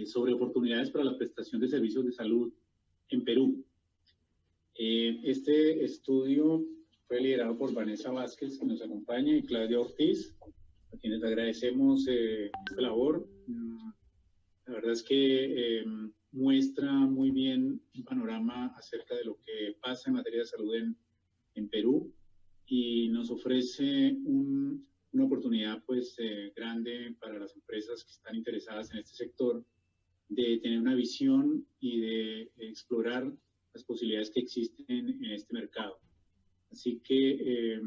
sobre oportunidades para la prestación de servicios de salud en Perú. Este estudio fue liderado por Vanessa Vázquez, que nos acompaña, y Claudia Ortiz, a quienes agradecemos esta labor. La verdad es que muestra muy bien un panorama acerca de lo que pasa en materia de salud en Perú, y nos ofrece una oportunidad pues grande para las empresas que están interesadas en este sector, de tener una visión y de explorar las posibilidades que existen en este mercado. Así que,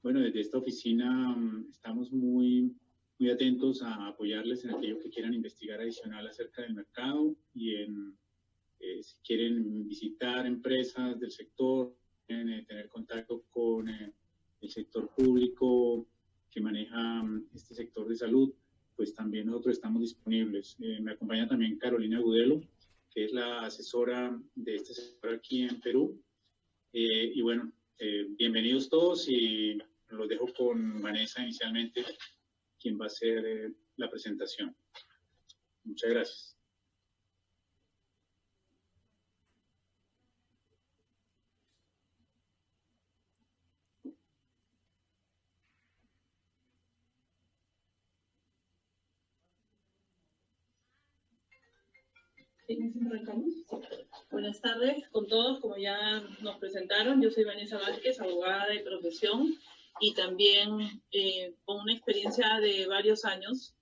bueno, desde esta oficina estamos muy atentos a apoyarles en aquello que quieran investigar adicional acerca del mercado, y si quieren visitar empresas del sector, tener contacto con el sector público que maneja este sector de salud, pues también nosotros estamos disponibles. Me acompaña también Carolina Gudelo, que es la asesora de este sector aquí en Perú. Y bueno, bienvenidos todos, y los dejo con Vanessa inicialmente, quien va a hacer la presentación. Muchas gracias. Buenas tardes con todos. Como ya nos presentaron, yo soy Vanessa Vázquez, abogada de profesión, y también con una experiencia de varios años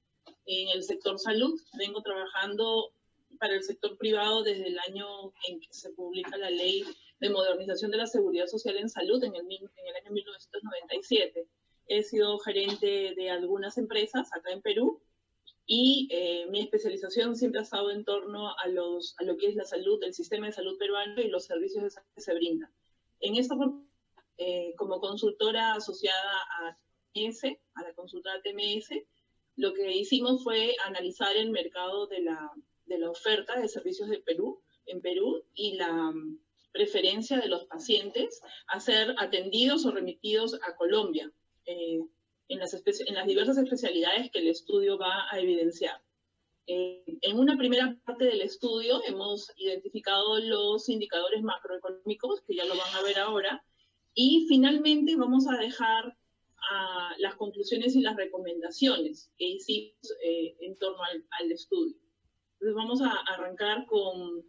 en el sector salud. Vengo trabajando para el sector privado desde el año en que se publica la Ley de Modernización de la Seguridad Social en Salud, en el año 1997. He sido gerente de algunas empresas acá en Perú, y mi especialización siempre ha estado en torno a lo que es la salud, el sistema de salud peruano y los servicios de salud que se brindan. En esta como consultora asociada a TMS, a la consultora TMS, lo que hicimos fue analizar el mercado de la oferta de servicios de Perú, en Perú, y la preferencia de los pacientes a ser atendidos o remitidos a Colombia, en las diversas especialidades que el estudio va a evidenciar. En una primera parte del estudio hemos identificado los indicadores macroeconómicos, que ya lo van a ver ahora, y finalmente vamos a dejar las conclusiones y las recomendaciones que hicimos en torno al estudio. Entonces vamos a arrancar con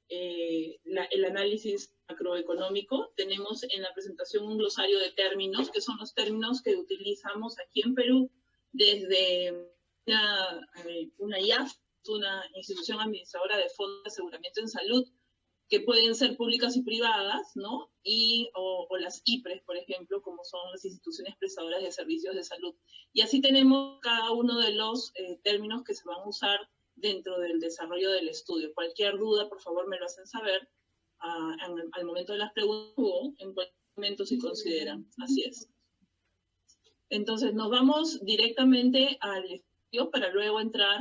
el análisis macroeconómico. Tenemos en la presentación un glosario de términos, que son los términos que utilizamos aquí en Perú desde una IAF, una institución administradora de fondos de aseguramiento en salud, que pueden ser públicas y privadas, ¿no? O las IPRES, por ejemplo, como son las instituciones prestadoras de servicios de salud. Y así tenemos cada uno de los términos que se van a usar dentro del desarrollo del estudio. Cualquier duda, por favor, me lo hacen saber al momento de las preguntas, o en cualquier momento si consideran. Así es. Entonces, nos vamos directamente al estudio para luego entrar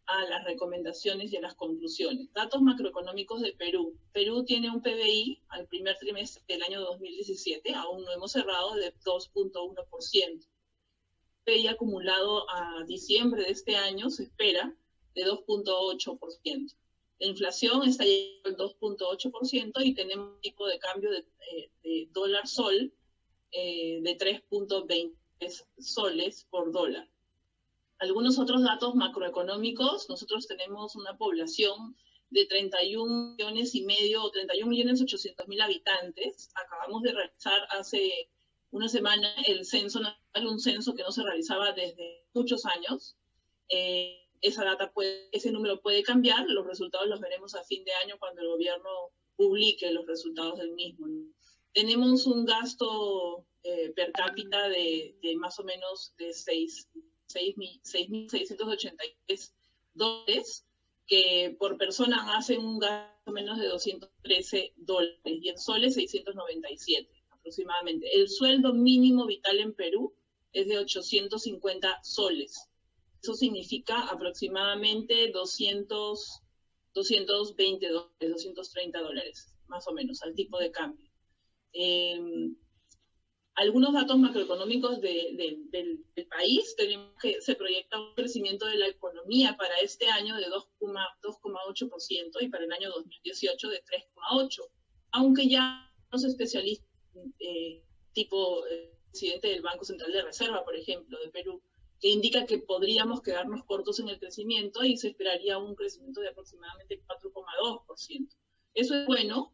a las recomendaciones y a las conclusiones. Datos macroeconómicos de Perú. Perú tiene un PBI al primer trimestre del año 2017, aún no hemos cerrado, de 2.1%. PBI acumulado a diciembre de este año se espera de 2.8%. La inflación está llegando al 2.8%, y tenemos un tipo de cambio de dólar-sol de 3.20 soles por dólar. Algunos otros datos macroeconómicos: nosotros tenemos una población de 31 millones y medio, o 31.800.000 habitantes. Acabamos de realizar hace una semana el censo nacional, un censo que no se realizaba desde muchos años. Ese número puede cambiar, los resultados los veremos a fin de año cuando el gobierno publique los resultados del mismo. Tenemos un gasto per cápita de más o menos de 6.683 dólares, que por persona hacen un gasto menos de 213 dólares, y en soles 697 aproximadamente. El sueldo mínimo vital en Perú es de 850 soles. Eso significa aproximadamente 220 dólares, 230 dólares, más o menos, al tipo de cambio. algunos datos macroeconómicos del país. Tenemos que se proyecta un crecimiento de la economía para este año de 2,8% y para el año 2018 de 3,8%, aunque ya los especialistas tipo el presidente del Banco Central de Reserva, por ejemplo, de Perú, que indica que podríamos quedarnos cortos en el crecimiento y se esperaría un crecimiento de aproximadamente 4,2%. Eso es bueno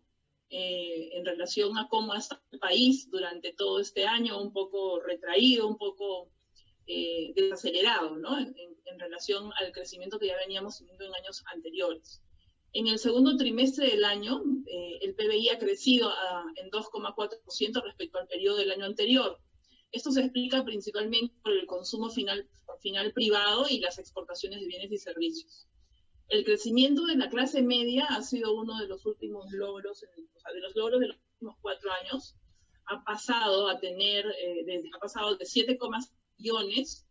en relación a cómo ha estado el país durante todo este año, un poco retraído, un poco desacelerado, ¿no? En relación al crecimiento que ya veníamos teniendo en años anteriores. En el segundo trimestre del año, el PBI ha crecido en 2,4% respecto al periodo del año anterior. Esto se explica principalmente por el consumo final privado y las exportaciones de bienes y servicios. El crecimiento de la clase media ha sido uno de los últimos logros, de los logros de los últimos 4 años. Ha pasado de 7,6 millones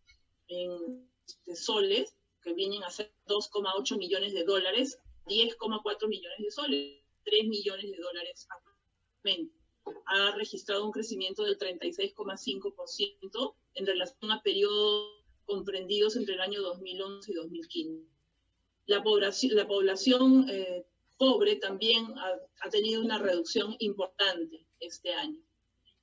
de soles, que vienen a ser 2,8 millones de dólares, 10,4 millones de soles, 3 millones de dólares actualmente. Ha registrado un crecimiento del 36,5% en relación a periodos comprendidos entre el año 2011 y 2015. La población pobre también ha tenido una reducción importante este año.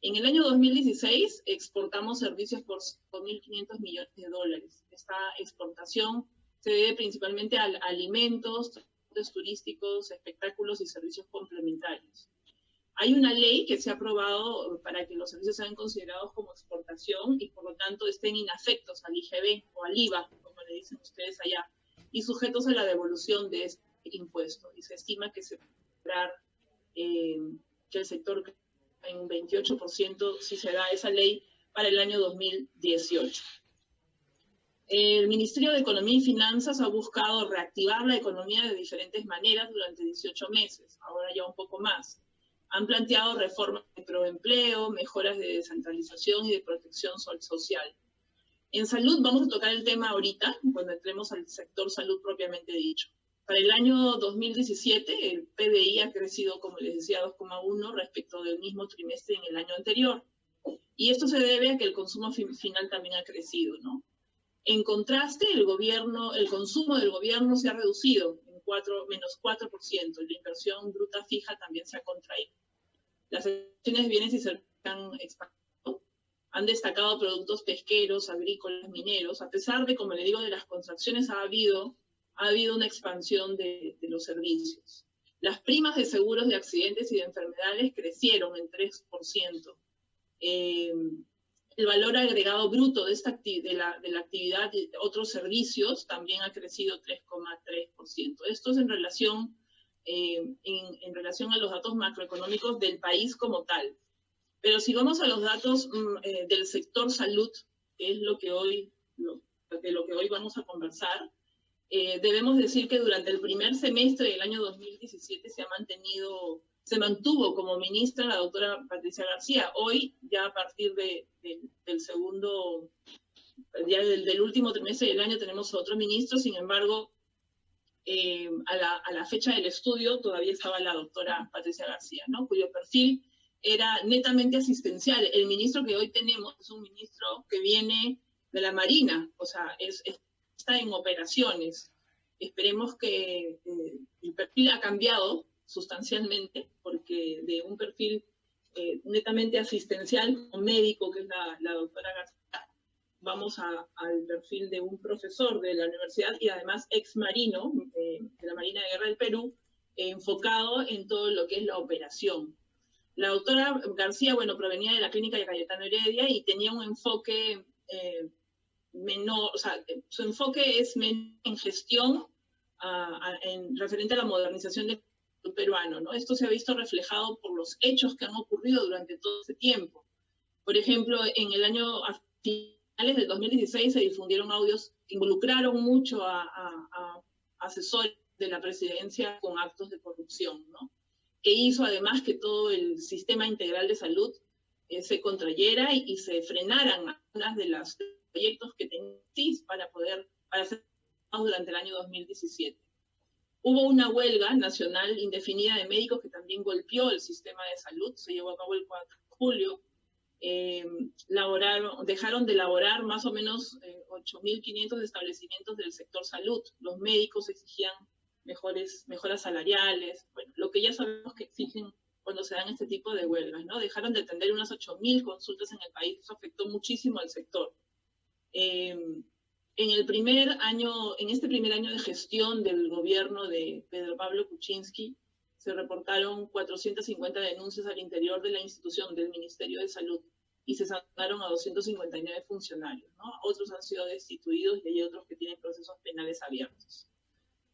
En el año 2016 exportamos servicios por 5.500 millones de dólares. Esta exportación se debe principalmente a alimentos, transportes turísticos, espectáculos y servicios complementarios. Hay una ley que se ha aprobado para que los servicios sean considerados como exportación y por lo tanto estén inafectos al IGB o al IVA, como le dicen ustedes allá, y sujetos a la devolución de este impuesto. Y se estima que se podrá que el sector en un 28% si se da esa ley para el año 2018. El Ministerio de Economía y Finanzas ha buscado reactivar la economía de diferentes maneras durante 18 meses, ahora ya un poco más. Han planteado reformas de proempleo, mejoras de descentralización y de protección social. En salud vamos a tocar el tema ahorita, cuando entremos al sector salud propiamente dicho. Para el año 2017, el PBI ha crecido, como les decía, 2,1 respecto del mismo trimestre en el año anterior. Y esto se debe a que el consumo final también ha crecido, ¿no? En contraste, el consumo del gobierno se ha reducido en menos 4%, y la inversión bruta fija también se ha contraído. Las exportaciones de bienes y servicios han expandido, han destacado productos pesqueros, agrícolas, mineros, a pesar de, como le digo, de las contracciones ha habido una expansión de los servicios. Las primas de seguros de accidentes y de enfermedades crecieron en 3%. El valor agregado bruto de la actividad de otros servicios también ha crecido 3,3%. Esto es en relación a los datos macroeconómicos del país como tal. Pero si vamos a los datos del sector salud, que es de lo que hoy vamos a conversar, debemos decir que durante el primer semestre del año 2017 se mantuvo como ministra la doctora Patricia García. Hoy, ya a partir del último trimestre del año tenemos otro ministro, sin embargo, a la fecha del estudio todavía estaba la doctora Patricia García, ¿no? Cuyo perfil era netamente asistencial. El ministro que hoy tenemos es un ministro que viene de la Marina, o sea, está en operaciones. Esperemos que el perfil ha cambiado sustancialmente, porque de un perfil netamente asistencial o médico, que es la doctora García, vamos al perfil de un profesor de la universidad y además ex marino de la Marina de Guerra del Perú, enfocado en todo lo que es la operación. La doctora García, bueno, provenía de la clínica de Cayetano Heredia y tenía un enfoque menor, o sea, su enfoque es en gestión referente a la modernización del peruano, ¿no? Esto se ha visto reflejado por los hechos que han ocurrido durante todo ese tiempo. Por ejemplo, a finales del 2016 se difundieron audios que involucraron mucho a asesores de la presidencia con actos de corrupción, ¿no? Que hizo además que todo el sistema integral de salud se contrayera y se frenaran algunas de los proyectos que tenían para hacer durante el año 2017. Hubo una huelga nacional indefinida de médicos que también golpeó el sistema de salud, se llevó a cabo el 4 de julio, dejaron de elaborar más o menos 8.500 establecimientos del sector salud. Los médicos exigían mejoras salariales, bueno, lo que ya sabemos que exigen cuando se dan este tipo de huelgas, ¿no? Dejaron de atender unas 8.000 consultas en el país, eso afectó muchísimo al sector. En este primer año de gestión del gobierno de Pedro Pablo Kuczynski, se reportaron 450 denuncias al interior de la institución del Ministerio de Salud y se sancionaron a 259 funcionarios, ¿no? Otros han sido destituidos y hay otros que tienen procesos penales abiertos.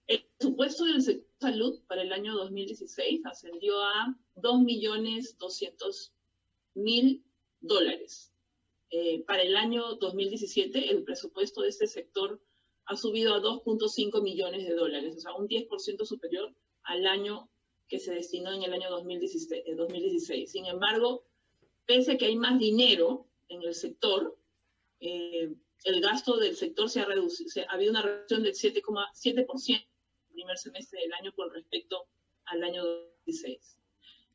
El presupuesto del sector salud para el año 2016 ascendió a $2.200.000. Para el año 2017, el presupuesto de este sector ha subido a $2.5 millones, o sea, un 10% superior al año que se destinó en el año 2016. Sin embargo, pese a que hay más dinero en el sector, el gasto del sector ha habido una reducción del 7,7% en el primer semestre del año con respecto al año 2016.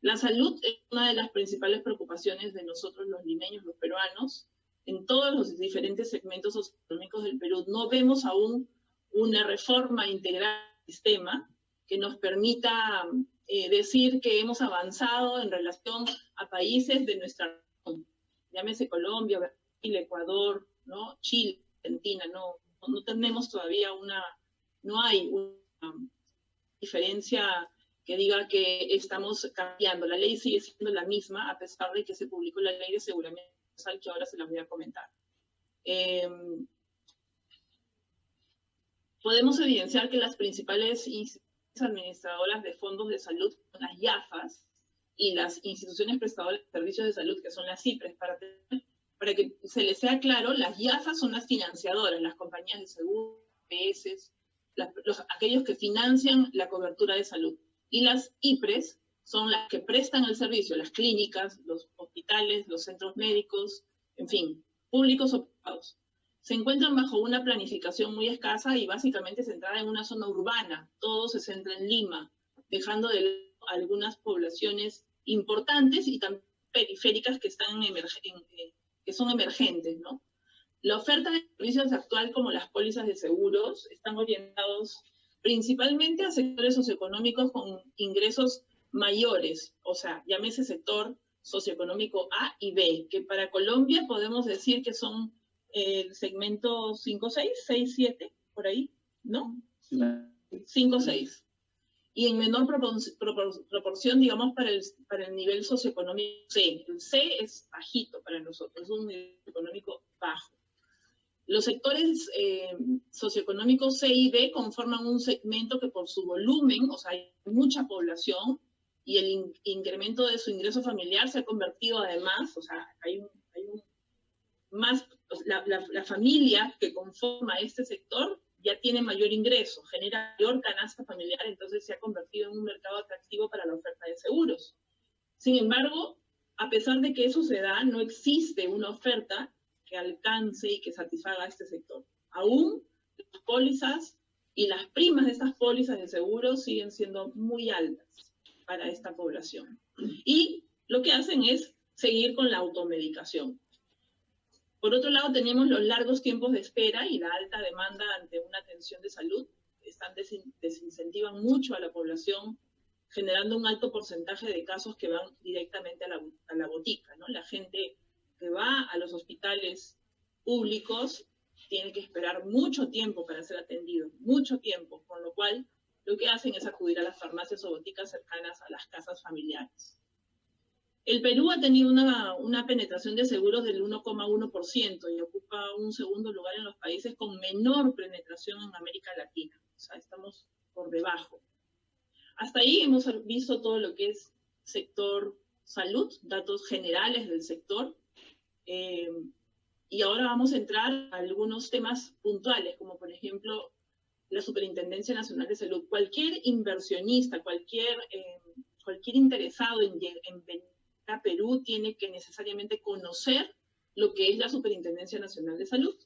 La salud es una de las principales preocupaciones de nosotros los limeños, los peruanos. En todos los diferentes segmentos socioeconómicos del Perú no vemos aún una reforma integral del sistema que nos permita decir que hemos avanzado en relación a países de nuestra región. Llámese Colombia, Brasil, Ecuador, ¿no? Chile, Argentina. No tenemos todavía no hay una diferencia que diga que estamos cambiando. La ley sigue siendo la misma, a pesar de que se publicó la ley de aseguramiento universal, que ahora se las voy a comentar. Podemos evidenciar que las principales instituciones administradoras de fondos de salud son las IAFAS y las instituciones prestadoras de servicios de salud, que son las IPRES. Para que se les sea claro, las IAFAS son las financiadoras, las compañías de seguro, PS, aquellos que financian la cobertura de salud. Y las IPRES son las que prestan el servicio, las clínicas, los hospitales, los centros médicos, en fin, públicos o privados. Se encuentran bajo una planificación muy escasa y básicamente centrada en una zona urbana. Todo se centra en Lima, dejando de lado algunas poblaciones importantes y también periféricas que son emergentes, ¿no? La oferta de servicios actual, como las pólizas de seguros, están orientados principalmente a sectores socioeconómicos con ingresos mayores, o sea, llámese sector socioeconómico A y B, que para Colombia podemos decir que son el segmento 5-6, 6-7, por ahí, ¿no? 5-6. Y en menor proporción, digamos, para el nivel socioeconómico C. El C es bajito para nosotros, es un nivel económico bajo. Los sectores socioeconómicos C y B conforman un segmento que por su volumen, o sea, hay mucha población, y el incremento de su ingreso familiar se ha convertido además, o sea, la familia que conforma este sector ya tiene mayor ingreso, genera mayor canasta familiar, entonces se ha convertido en un mercado atractivo para la oferta de seguros. Sin embargo, a pesar de que eso se da, no existe una oferta que alcance y que satisfaga a este sector. Aún las pólizas y las primas de estas pólizas de seguros siguen siendo muy altas para esta población. Y lo que hacen es seguir con la automedicación. Por otro lado, tenemos los largos tiempos de espera y la alta demanda ante una atención de salud. Desincentivan mucho a la población, generando un alto porcentaje de casos que van directamente a la botica, ¿no? La gente que va a los hospitales públicos tiene que esperar mucho tiempo para ser atendido, mucho tiempo, con lo cual lo que hacen es acudir a las farmacias o boticas cercanas a las casas familiares. El Perú ha tenido una penetración de seguros del 1,1% y ocupa un segundo lugar en los países con menor penetración en América Latina. O sea, estamos por debajo. Hasta ahí hemos visto todo lo que es sector salud, datos generales del sector. Y ahora vamos a entrar a algunos temas puntuales, como por ejemplo la Superintendencia Nacional de Salud. Cualquier inversionista, cualquier interesado en venir a Perú tiene que necesariamente conocer lo que es la Superintendencia Nacional de Salud.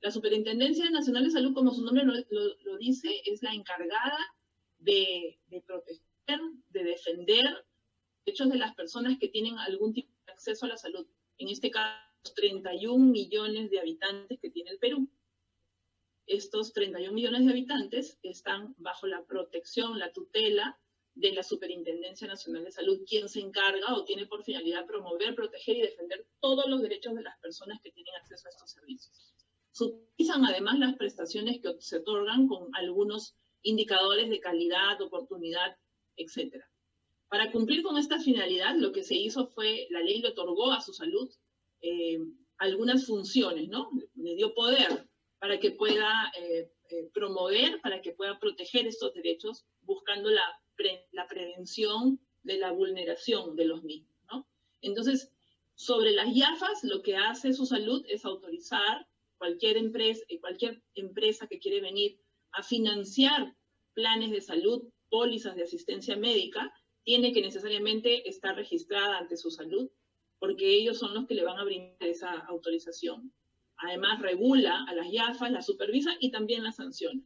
La Superintendencia Nacional de Salud, como su nombre lo dice, es la encargada de proteger, de defender derechos de las personas que tienen algún tipo de acceso a la salud, En este caso, 31 millones de habitantes que tiene el Perú. Estos 31 millones de habitantes están bajo la protección, la tutela de la Superintendencia Nacional de Salud, quien se encarga o tiene por finalidad promover, proteger y defender todos los derechos de las personas que tienen acceso a estos servicios. Supervisan además las prestaciones que se otorgan con algunos indicadores de calidad, oportunidad, etc. Para cumplir con esta finalidad, lo que se hizo fue, la ley le otorgó a su salud algunas funciones, ¿no? Le dio poder para que pueda promover, para que pueda proteger estos derechos, buscando la prevención de la vulneración de los mismos, ¿no? Entonces, sobre las IAFAS, lo que hace su salud es autorizar cualquier empresa que quiere venir a financiar planes de salud, pólizas de asistencia médica, tiene que necesariamente estar registrada ante su salud, porque ellos son los que le van a brindar esa autorización. Además, regula a las IAFAS, las supervisa y también las sanciona.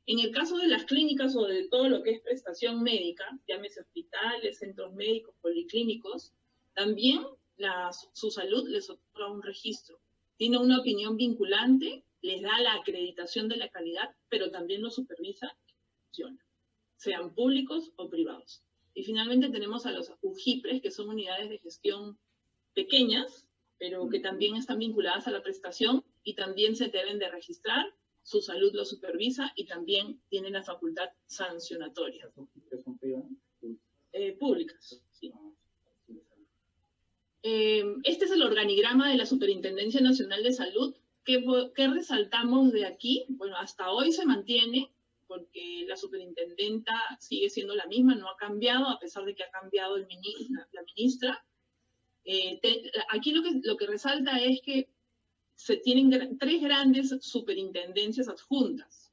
En el caso de las clínicas o de todo lo que es prestación médica, llámese hospitales, centros médicos, policlínicos, también su salud les otorga un registro. Tiene una opinión vinculante, les da la acreditación de la calidad, pero también lo supervisa y funciona, sean públicos o privados. Y finalmente tenemos a los UJIPRES, que son unidades de gestión pequeñas, pero que también están vinculadas a la prestación y también se deben de registrar. Su salud lo supervisa y también tiene la facultad sancionatoria. ¿Son privadas? Públicas, sí. Este es el organigrama de la Superintendencia Nacional de Salud. ¿Qué resaltamos de aquí? Bueno, hasta hoy se mantiene, porque la superintendenta sigue siendo la misma, no ha cambiado, a pesar de que ha cambiado la ministra. Aquí lo que resalta es que se tienen tres grandes superintendencias adjuntas,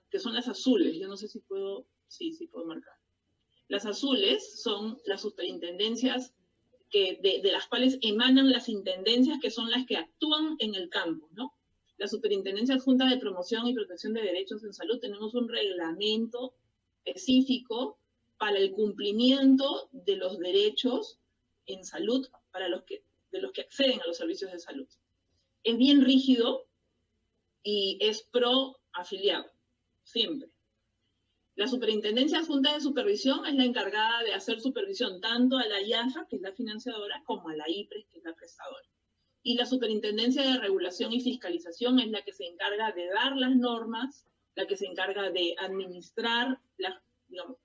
que son las azules. Yo no sé si puedo, sí puedo marcar. Las azules son las superintendencias de las cuales emanan las intendencias, que son las que actúan en el campo, ¿no? La Superintendencia Adjunta de Promoción y Protección de Derechos en Salud, tenemos un reglamento específico para el cumplimiento de los derechos en salud de los que acceden a los servicios de salud. Es bien rígido y es pro afiliado, siempre. La Superintendencia Adjunta de Supervisión es la encargada de hacer supervisión tanto a la IAFA, que es la financiadora, como a la IPRES, que es la prestadora. Y la Superintendencia de Regulación y Fiscalización es la que se encarga de dar las normas, la que se encarga de administrar, digamos,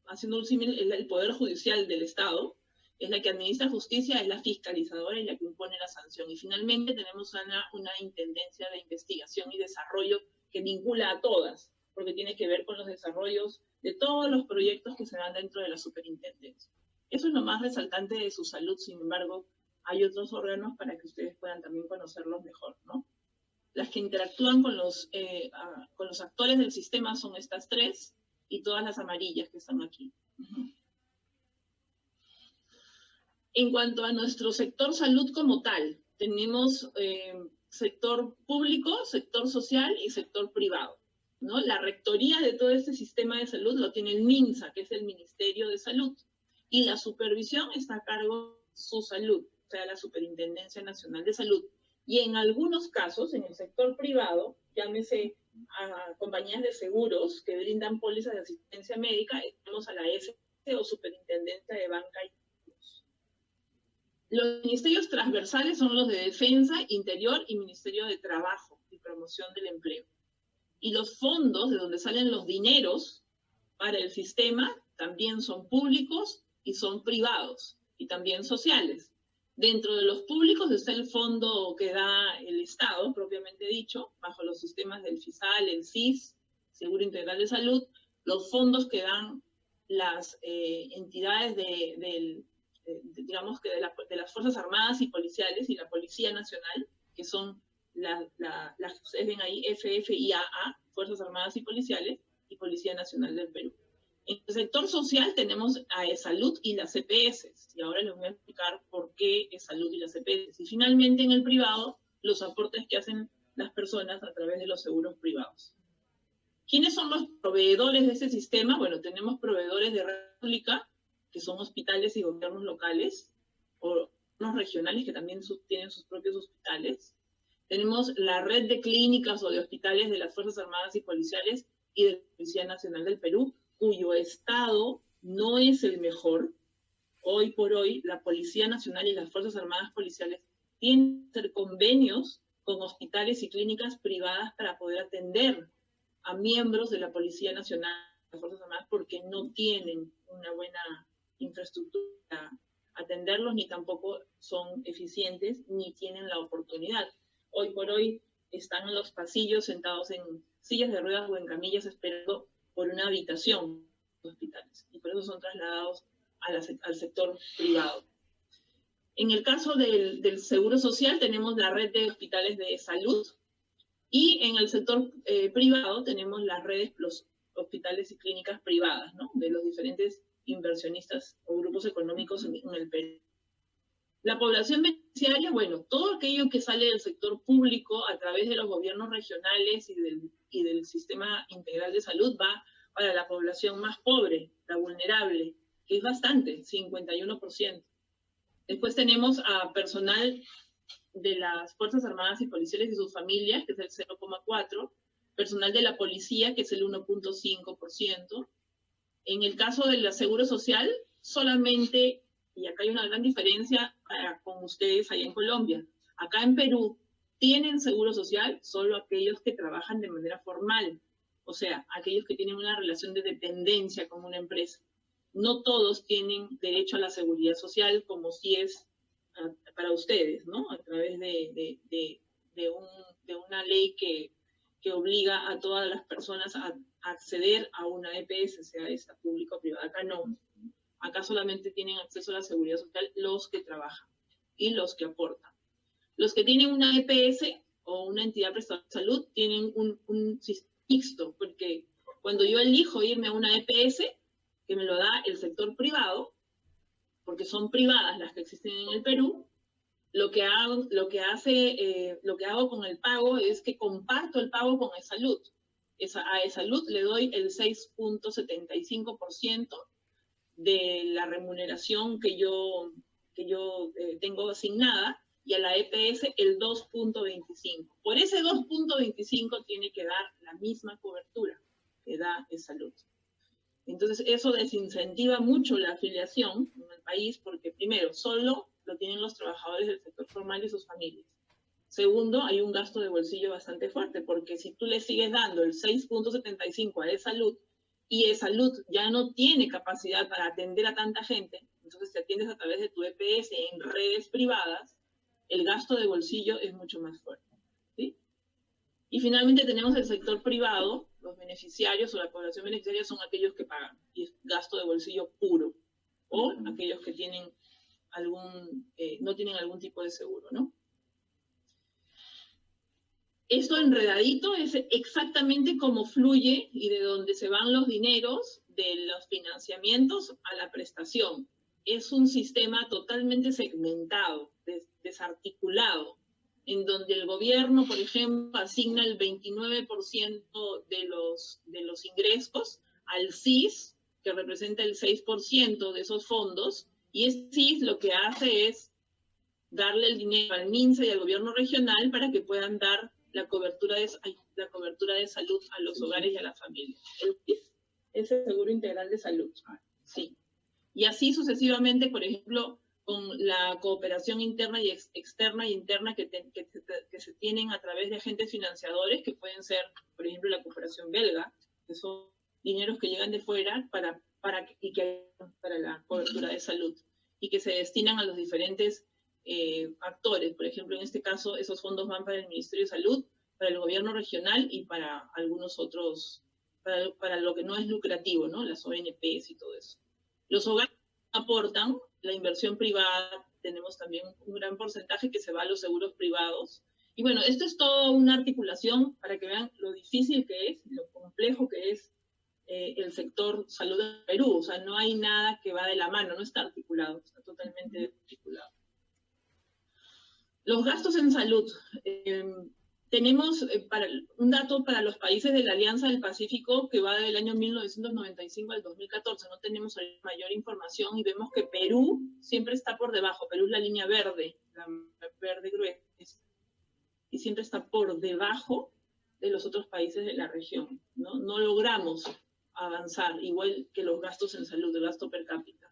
haciendo un símil, el Poder Judicial del Estado, es la que administra justicia, es la fiscalizadora y la que impone la sanción. Y finalmente tenemos una intendencia de investigación y desarrollo que vincula a todas, porque tiene que ver con los desarrollos de todos los proyectos que se dan dentro de la superintendencia. Eso es lo más resaltante de su salud. Sin embargo, hay otros órganos para que ustedes puedan también conocerlos mejor, ¿no? Las que interactúan con los actores del sistema son estas tres y todas las amarillas que están aquí. En cuanto a nuestro sector salud como tal, tenemos sector público, sector social y sector privado, ¿no? La rectoría de todo este sistema de salud lo tiene el MINSA, que es el Ministerio de Salud, y la supervisión está a cargo de su salud, o sea, la Superintendencia Nacional de Salud. Y en algunos casos, en el sector privado, llámese a compañías de seguros que brindan pólizas de asistencia médica, tenemos a la S o Superintendencia de Banca y Seguros. Los ministerios transversales son los de Defensa, Interior y Ministerio de Trabajo y Promoción del Empleo. Y los fondos de donde salen los dineros para el sistema también son públicos y son privados y también sociales. Dentro de los públicos está el fondo que da el Estado, propiamente dicho, bajo los sistemas del FISAL, el SIS, Seguro Integral de Salud, los fondos que dan las entidades digamos que de las Fuerzas Armadas y Policiales y la Policía Nacional, que son las que ustedes ven ahí, FFIAA, Fuerzas Armadas y Policiales, y Policía Nacional del Perú. En el sector social tenemos a eSalud y las EPS, y ahora les voy a explicar por qué eSalud y las EPS. Y finalmente en el privado, los aportes que hacen las personas a través de los seguros privados. ¿Quiénes son los proveedores de ese sistema? Bueno, tenemos proveedores de red pública, que son hospitales y gobiernos locales, o regionales que también tienen sus propios hospitales. Tenemos la red de clínicas o de hospitales de las Fuerzas Armadas y Policiales y de la Policía Nacional del Perú, cuyo estado no es el mejor. Hoy por hoy, la Policía Nacional y las Fuerzas Armadas Policiales tienen que hacer convenios con hospitales y clínicas privadas para poder atender a miembros de la Policía Nacional y las Fuerzas Armadas porque no tienen una buena infraestructura para atenderlos, ni tampoco son eficientes, ni tienen la oportunidad. Hoy por hoy están en los pasillos sentados en sillas de ruedas o en camillas esperando por una habitación en hospitales, y por eso son trasladados al sector privado. En el caso del Seguro Social tenemos la red de hospitales de salud, y en el sector privado tenemos las redes, los hospitales y clínicas privadas, ¿no?, de los diferentes inversionistas o grupos económicos en el Perú. La población beneficiaria, bueno, todo aquello que sale del sector público a través de los gobiernos regionales y del sistema integral de salud va para la población más pobre, la vulnerable, que es bastante, 51%. Después tenemos a personal de las Fuerzas Armadas y Policiales y sus familias, que es el 0,4%, personal de la policía, que es el 1,5%. En el caso del Seguro Social, solamente, y acá hay una gran diferencia con ustedes allá en Colombia, acá en Perú tienen Seguro Social solo aquellos que trabajan de manera formal, o sea, aquellos que tienen una relación de dependencia con una empresa. No todos tienen derecho a la seguridad social, como si es para ustedes, ¿no?, a través de una ley que obliga a todas las personas a acceder a una EPS, sea esta pública o privada. Acá no. Acá solamente tienen acceso a la seguridad social los que trabajan y los que aportan. Los que tienen una EPS o una entidad prestadora de salud tienen un sistema mixto, porque cuando yo elijo irme a una EPS, que me lo da el sector privado, porque son privadas las que existen en el Perú, lo que hago con el pago es que comparto el pago con eSalud. A eSalud le doy el 6.75% de la remuneración que yo tengo asignada, y a la EPS el 2.25%. Por ese 2.25% tiene que dar la misma cobertura que da eSalud. Entonces eso desincentiva mucho la afiliación en el país, porque primero, solo lo tienen los trabajadores del sector formal y sus familias. Segundo, hay un gasto de bolsillo bastante fuerte, porque si tú le sigues dando el 6.75% a eSalud, y eSalud ya no tiene capacidad para atender a tanta gente, entonces te atiendes a través de tu EPS en redes privadas, el gasto de bolsillo es mucho más fuerte, ¿sí? Y finalmente tenemos el sector privado. Los beneficiarios o la población beneficiaria son aquellos que pagan, y es gasto de bolsillo puro, o aquellos que tienen no tienen algún tipo de seguro, ¿no? Esto enredadito es exactamente cómo fluye y de dónde se van los dineros de los financiamientos a la prestación. Es un sistema totalmente segmentado, desarticulado, en donde el gobierno, por ejemplo, asigna el 29% de los ingresos al CIS, que representa el 6% de esos fondos, y ese CIS lo que hace es darle el dinero al MINSA y al gobierno regional para que puedan dar la cobertura de salud a los hogares y a las familias. El CIS es el Seguro Integral de Salud. Sí. Y así sucesivamente, por ejemplo, con la cooperación interna y externa y interna que se tienen a través de agentes financiadores, que pueden ser, por ejemplo, la cooperación belga, que son dineros que llegan de fuera para la cobertura de salud, y que se destinan a los diferentes actores. Por ejemplo, en este caso, esos fondos van para el Ministerio de Salud, para el gobierno regional y para algunos otros, para lo que no es lucrativo, ¿no?, las ONPs y todo eso. Los hogares aportan la inversión privada, tenemos también un gran porcentaje que se va a los seguros privados. Y bueno, esto es toda una articulación para que vean lo difícil que es, lo complejo que es el sector salud en Perú. O sea, no hay nada que va de la mano, no está articulado, está totalmente desarticulado. Los gastos en salud. Tenemos un dato para los países de la Alianza del Pacífico que va del año 1995 al 2014. No tenemos mayor información y vemos que Perú siempre está por debajo. Perú es la línea verde, la verde gruesa, y siempre está por debajo de los otros países de la región, ¿no? No logramos avanzar, igual que los gastos en salud, el gasto per cápita.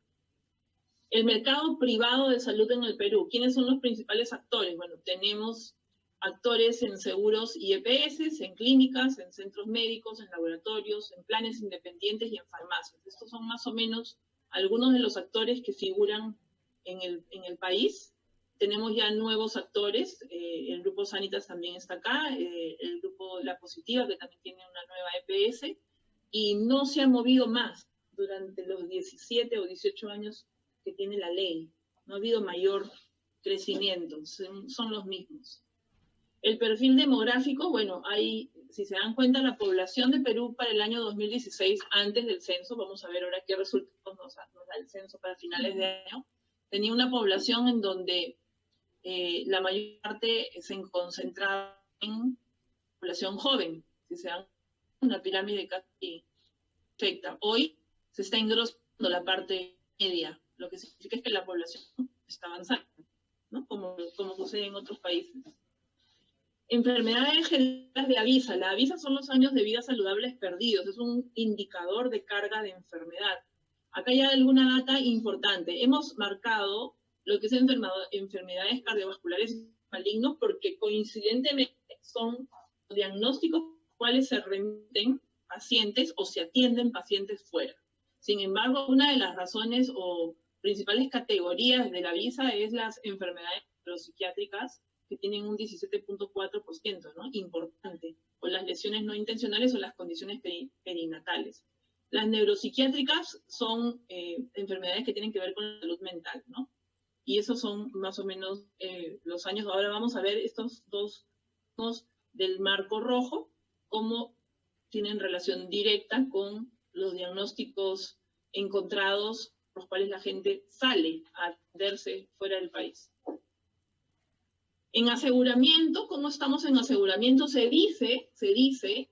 El mercado privado de salud en el Perú. ¿Quiénes son los principales actores? Bueno, tenemos actores en seguros y EPS, en clínicas, en centros médicos, en laboratorios, en planes independientes y en farmacias. Estos son más o menos algunos de los actores que figuran en el país. Tenemos ya nuevos actores, el grupo Sanitas también está acá, el grupo La Positiva, que también tiene una nueva EPS, y no se ha movido más durante los 17 o 18 años que tiene la ley. No ha habido mayor crecimiento, son los mismos. El perfil demográfico, bueno, si se dan cuenta, la población de Perú para el año 2016, antes del censo, vamos a ver ahora qué resultados nos da el censo para finales de año, tenía una población en donde la mayor parte se concentraba en población joven, si se dan una pirámide casi perfecta. Hoy se está engrosando la parte media, lo que significa es que la población está avanzando, ¿no? Como sucede en otros países. Enfermedades generadas de AVISA. La AVISA son los años de vida saludables perdidos. Es un indicador de carga de enfermedad. Acá hay alguna data importante. Hemos marcado lo que es enfermedades cardiovasculares malignos porque coincidentemente son diagnósticos cuales se remiten pacientes o se atienden pacientes fuera. Sin embargo, una de las razones o principales categorías de la AVISA es las enfermedades neuropsiquiátricas, que tienen un 17.4%, ¿no? Importante, o las lesiones no intencionales o las condiciones perinatales. Las neuropsiquiátricas son enfermedades que tienen que ver con la salud mental, ¿no? Y esos son más o menos los años. Ahora vamos a ver estos dos del marco rojo, cómo tienen relación directa con los diagnósticos encontrados, por los cuales la gente sale a atenderse fuera del país. En aseguramiento, ¿cómo estamos en aseguramiento? Se dice, en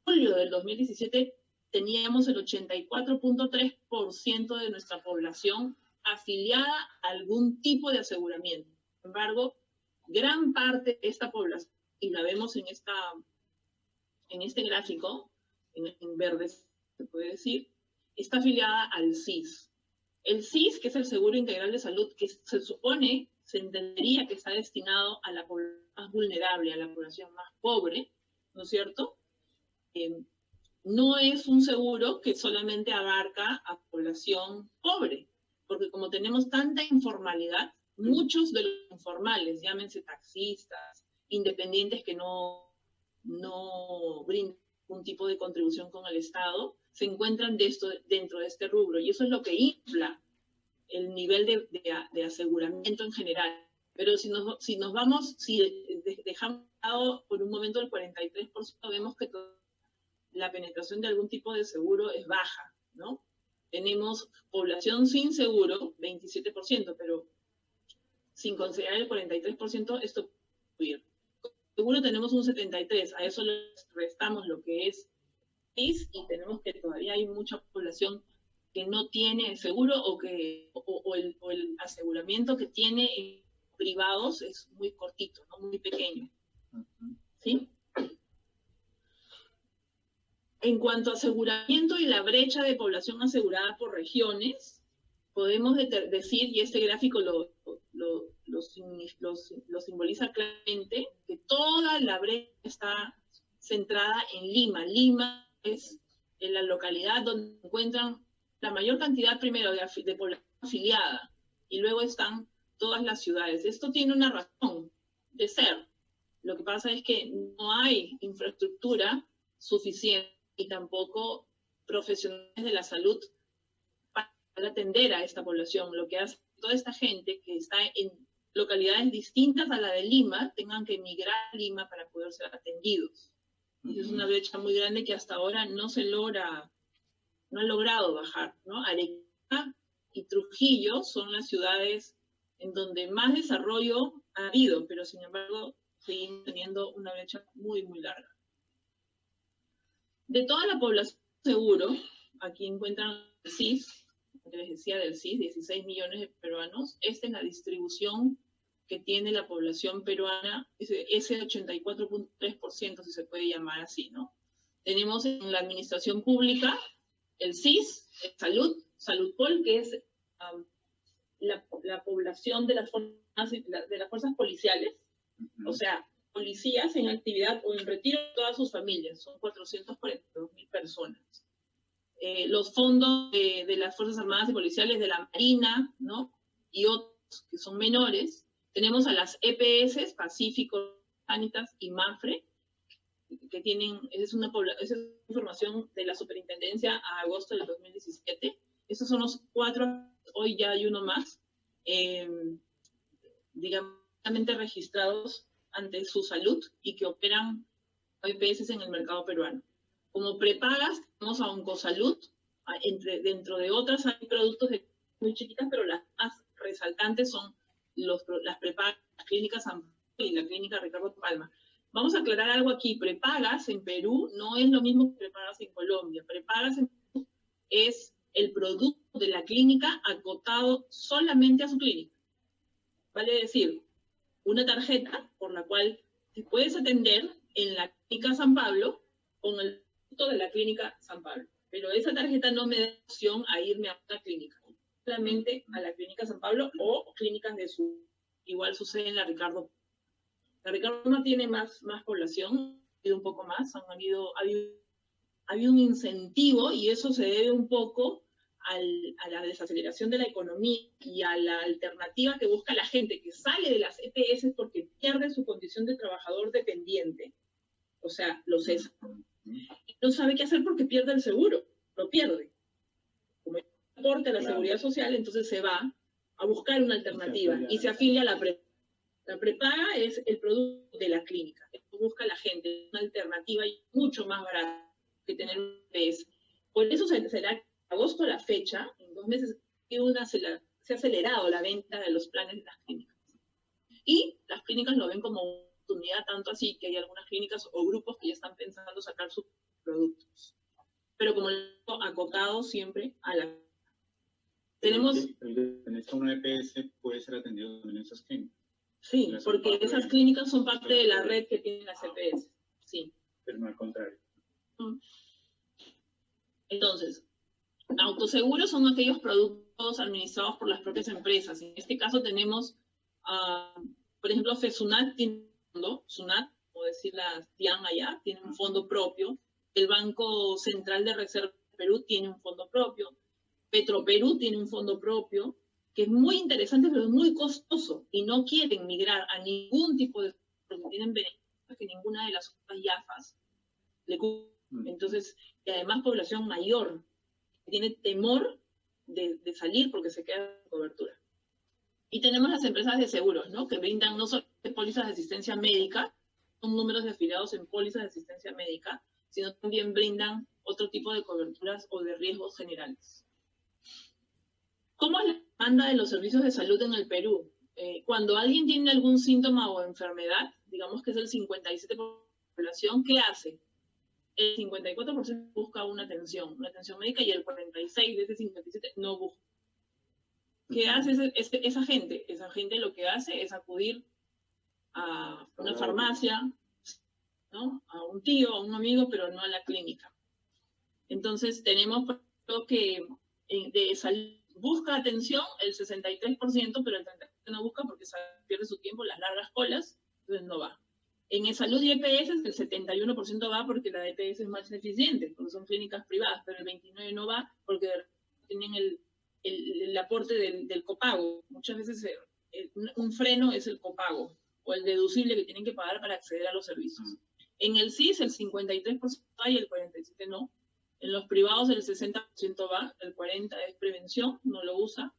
julio del 2017 teníamos el 84.3% de nuestra población afiliada a algún tipo de aseguramiento. Sin embargo, gran parte de esta población, y la vemos en este gráfico, en verde se puede decir, está afiliada al SIS. El SIS, que es el Seguro Integral de Salud, que se supone, se entendería que está destinado a la población más vulnerable, a la población más pobre, ¿no es cierto? No es un seguro que solamente abarca a población pobre, porque como tenemos tanta informalidad, muchos de los informales, llámense taxistas, independientes que no brindan un tipo de contribución con el Estado, se encuentran dentro de este rubro, y eso es lo que infla el nivel de aseguramiento en general. Pero si dejamos por un momento el 43%, vemos que la penetración de algún tipo de seguro es baja, ¿no? Tenemos población sin seguro, 27%, pero sin considerar el 43%, esto puede ir. Seguro tenemos un 73%, a eso le restamos lo que es PIS, y tenemos que todavía hay mucha población que no tiene seguro o el aseguramiento que tiene en privados es muy cortito, ¿no? Muy pequeño. ¿Sí? En cuanto a aseguramiento y la brecha de población asegurada por regiones, podemos decir, y este gráfico lo simboliza claramente, que toda la brecha está centrada en Lima. Lima es la localidad donde se encuentran la mayor cantidad primero de población afiliada, y luego están todas las ciudades. Esto tiene una razón de ser. Lo que pasa es que no hay infraestructura suficiente y tampoco profesionales de la salud para atender a esta población. Lo que hace toda esta gente que está en localidades distintas a la de Lima tengan que emigrar a Lima para poder ser atendidos. Y es una brecha muy grande que hasta ahora no ha logrado bajar, ¿no? Arequipa y Trujillo son las ciudades en donde más desarrollo ha habido, pero sin embargo seguimos teniendo una brecha muy, muy larga. De toda la población seguro, aquí encuentran el CIS, que les decía del CIS, 16 millones de peruanos. Esta es la distribución que tiene la población peruana, ese 84.3%, si se puede llamar así, ¿no? Tenemos en la administración pública el CIS, Saludpol, que es la población de las fuerzas policiales, o sea, policías en actividad o en retiro de todas sus familias, son 442.000 personas. Los fondos de las Fuerzas Armadas y Policiales, de la Marina, ¿no? Y otros que son menores. Tenemos a las EPS, Pacífico, Sanitas y MAFRE, que tienen, esa es información de la Superintendencia a agosto del 2017. Esos son los 4, hoy ya hay uno más, digamos, registrados ante su salud y que operan EPS en el mercado peruano. Como prepagas, tenemos a Oncosalud, dentro de otras hay productos muy chiquitas, pero las más resaltantes son las prepagas, las clínicas San Pablo y la clínica Ricardo Palma. Vamos a aclarar algo aquí. Prepagas en Perú no es lo mismo que prepagas en Colombia. Prepagas en Perú es el producto de la clínica acotado solamente a su clínica. Vale decir, una tarjeta por la cual te puedes atender en la clínica San Pablo con el producto de la clínica San Pablo. Pero esa tarjeta no me da opción a irme a otra clínica, solamente a la clínica San Pablo o clínicas de su. Igual sucede en la Ricardo. La Ricardo no tiene más población, ha habido un poco más, ha habido un incentivo y eso se debe un poco a la desaceleración de la economía y a la alternativa que busca la gente que sale de las EPS porque pierde su condición de trabajador dependiente, o sea, lo cesa. Y no sabe qué hacer porque pierde el seguro, lo pierde. Como aporte a la seguridad social, entonces se va a buscar una alternativa y se afilia a la prepaga. La prepaga es el producto de la clínica. Busca la gente una alternativa y mucho más barata que tener un EPS. Por eso será que en agosto a la fecha, en 2 meses, se ha acelerado la venta de los planes de las clínicas. Y las clínicas lo ven como una oportunidad, tanto así que hay algunas clínicas o grupos que ya están pensando sacar sus productos. Pero como lo he acotado siempre a la. Tenemos. En esta una EPS puede ser atendido en esas clínicas. Sí, porque esas clínicas son parte de la red que tienen las EPS. Sí. Pero no al contrario. Entonces, autoseguros son aquellos productos administrados por las propias empresas. En este caso tenemos, por ejemplo, FESUNAT tiene un fondo, SUNAT, o decir la TIAN allá, tiene un fondo propio. El Banco Central de Reserva de Perú tiene un fondo propio. Petroperú tiene un fondo propio, que es muy interesante, pero es muy costoso, y no quieren migrar a ningún tipo de, porque tienen beneficios que ninguna de las otras IAFAs le cubre. Entonces, y además población mayor, que tiene temor de salir porque se queda sin cobertura. Y tenemos las empresas de seguros, ¿no? Que brindan no solo pólizas de asistencia médica, son números de afiliados en pólizas de asistencia médica, sino también brindan otro tipo de coberturas o de riesgos generales. ¿Cómo es la demanda de los servicios de salud en el Perú? Cuando alguien tiene algún síntoma o enfermedad, digamos que es el 57% de la población, ¿qué hace? El 54% busca una atención médica y el 46% de ese 57% no busca. ¿Qué hace esa gente? Esa gente lo que hace es acudir a una farmacia, ¿no? A un tío, a un amigo, pero no a la clínica. Entonces tenemos que de salud busca atención el 63%, pero el 30% no busca porque pierde su tiempo, las largas colas, entonces no va. En salud y EPS el 71% va porque la EPS es más eficiente, porque son clínicas privadas, pero el 29% no va porque tienen el aporte del copago. Muchas veces un freno es el copago o el deducible que tienen que pagar para acceder a los servicios. En el CIS el 53% va y el 47% no. En los privados el 60% va, el 40% es prevención, no lo usa.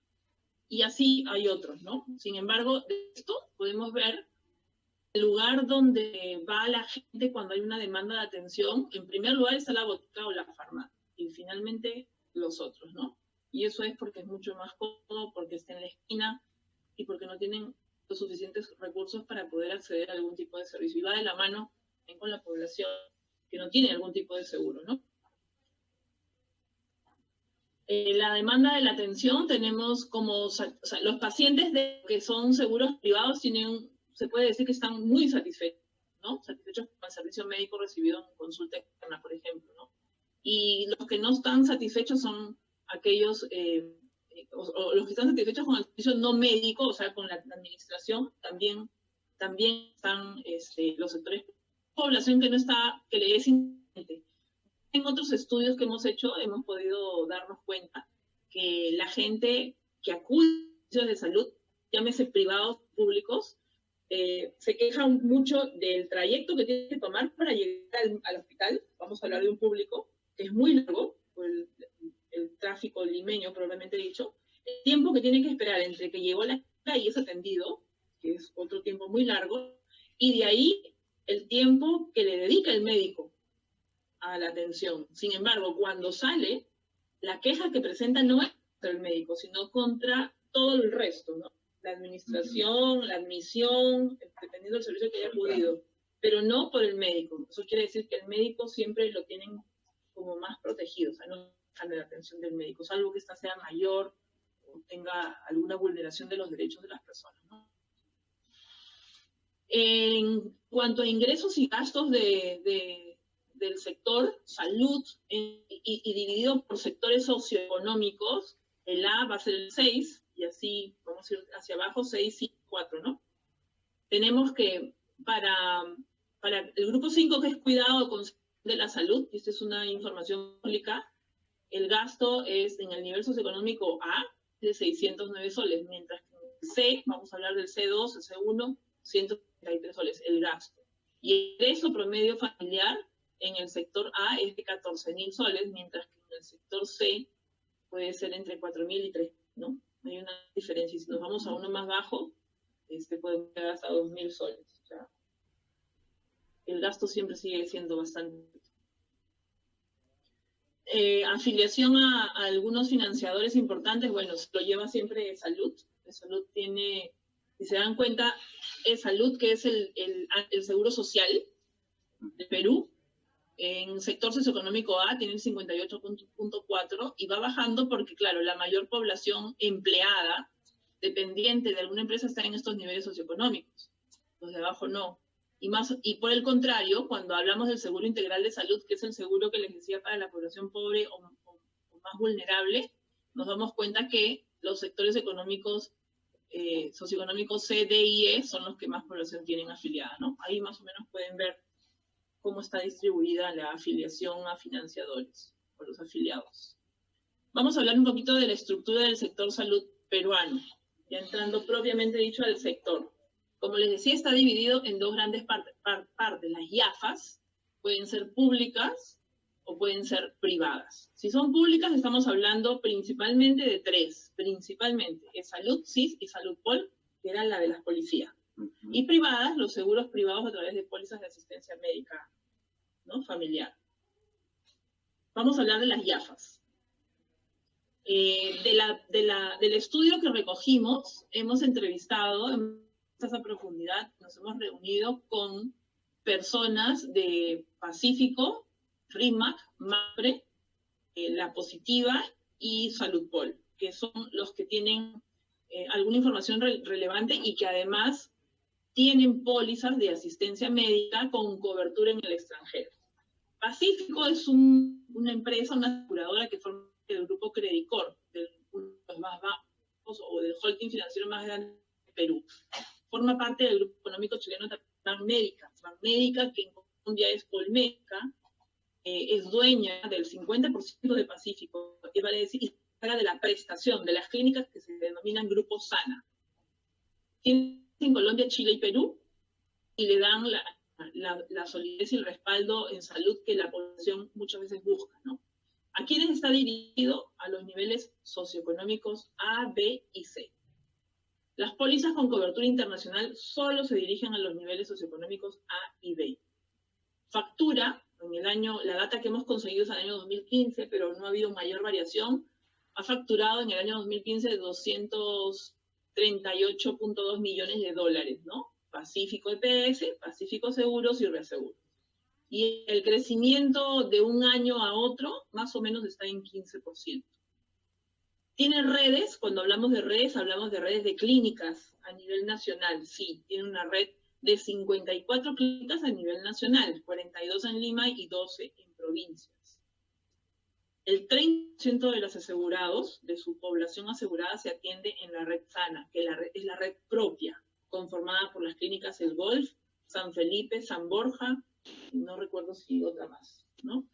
Y así hay otros, ¿no? Sin embargo, de esto podemos ver el lugar donde va la gente cuando hay una demanda de atención. En primer lugar está la botica o la farmacia. Y finalmente los otros, ¿no? Y eso es porque es mucho más cómodo, porque está en la esquina y porque no tienen los suficientes recursos para poder acceder a algún tipo de servicio. Y va de la mano con la población que no tiene algún tipo de seguro, ¿no? La demanda de la atención, tenemos como, o sea, los pacientes que son seguros privados se puede decir que están muy satisfechos, ¿no? Satisfechos con el servicio médico recibido en consulta externa, por ejemplo, ¿no? Y los que no están satisfechos son aquellos, o los que están satisfechos con el servicio no médico, o sea, con la administración, también están los sectores, población que no está, que le es indiferente. En otros estudios que hemos hecho, hemos podido darnos cuenta que la gente que acude a servicios de salud, llámese privados, públicos, se quejan mucho del trayecto que tiene que tomar para llegar al hospital. Vamos a hablar de un público que es muy largo, por el tráfico limeño, probablemente dicho. El tiempo que tiene que esperar entre que llegó a la cita y es atendido, que es otro tiempo muy largo, y de ahí el tiempo que le dedica el médico a la atención. Sin embargo, cuando sale, la queja que presenta no es contra el médico, sino contra todo el resto, ¿no? La administración, la admisión, dependiendo del servicio que haya acudido, pero no por el médico. Eso quiere decir que el médico siempre lo tienen como más protegido, o sea, no dejan de la atención del médico, salvo que ésta sea mayor o tenga alguna vulneración de los derechos de las personas, ¿no? En cuanto a ingresos y gastos del sector salud y dividido por sectores socioeconómicos, el A va a ser el 6, y así vamos a ir hacia abajo, 6, 5, 4, ¿no? Tenemos que para el grupo 5, que es cuidado de la salud, y esta es una información pública, el gasto es en el nivel socioeconómico A de 609 soles, mientras que en el C, vamos a hablar del C2, el C1, 133 soles, el gasto. Y el ingreso promedio familiar en el sector A es de 14.000 soles, mientras que en el sector C puede ser entre 4.000 y 3.000, ¿no? Hay una diferencia. Si nos vamos a uno más bajo, podemos llegar hasta 2.000 soles. O sea, el gasto siempre sigue siendo bastante. Afiliación a algunos financiadores importantes, bueno, lo lleva siempre Salud. Salud tiene, si se dan cuenta, Salud, que es el seguro social de Perú, en sector socioeconómico A tiene el 58.4 y va bajando porque, claro, la mayor población empleada, dependiente de alguna empresa, está en estos niveles socioeconómicos. Los de abajo no. Y por el contrario, cuando hablamos del seguro integral de salud, que es el seguro que les decía para la población pobre o más vulnerable, nos damos cuenta que los sectores económicos, socioeconómicos C, D y E son los que más población tienen afiliada, ¿no? Ahí más o menos pueden ver cómo está distribuida la afiliación a financiadores, por los afiliados. Vamos a hablar un poquito de la estructura del sector salud peruano, ya entrando propiamente dicho al sector. Como les decía, está dividido en dos grandes partes. Las IAFAs pueden ser públicas o pueden ser privadas. Si son públicas, estamos hablando principalmente de tres, principalmente, es Salud SIS y Salud POL, que era la de las policías. Y privadas, los seguros privados a través de pólizas de asistencia médica, ¿no? Familiar. Vamos a hablar de las IAFAs. Del estudio que recogimos, hemos entrevistado a profundidad, nos hemos reunido con personas de Pacífico, RIMAC, MAPRE, La Positiva y Salud POL, que son los que tienen alguna información relevante y que además tienen pólizas de asistencia médica con cobertura en el extranjero. Pacífico es una empresa, una aseguradora que forma parte del grupo Credicor, uno de los más bajos o del holding financiero más grande de Perú. Forma parte del grupo económico chileno Banmédica. Banmédica, que en Colombia es Colmédica, es dueña del 50% de Pacífico, que vale decir, y se encarga de la prestación de las clínicas que se denominan Grupo Sana. Tiene en Colombia, Chile y Perú, y le dan la solidez y el respaldo en salud que la población muchas veces busca, ¿no? ¿A quiénes está dirigido? A los niveles socioeconómicos A, B y C. Las pólizas con cobertura internacional solo se dirigen a los niveles socioeconómicos A y B. Factura, la data que hemos conseguido es el año 2015, pero no ha habido mayor variación, ha facturado en el año 2015 38.2 millones de dólares, ¿no? Pacífico EPS, Pacífico Seguros y Reaseguros. Y el crecimiento de un año a otro, más o menos está en 15%. ¿Tiene redes? Cuando hablamos de redes de clínicas a nivel nacional. Sí, tiene una red de 54 clínicas a nivel nacional, 42 en Lima y 12 en provincias. El 30% de los asegurados, de su población asegurada, se atiende en la red sana, que es la red propia, conformada por las clínicas El Golf, San Felipe, San Borja, no recuerdo si otra más, ¿no?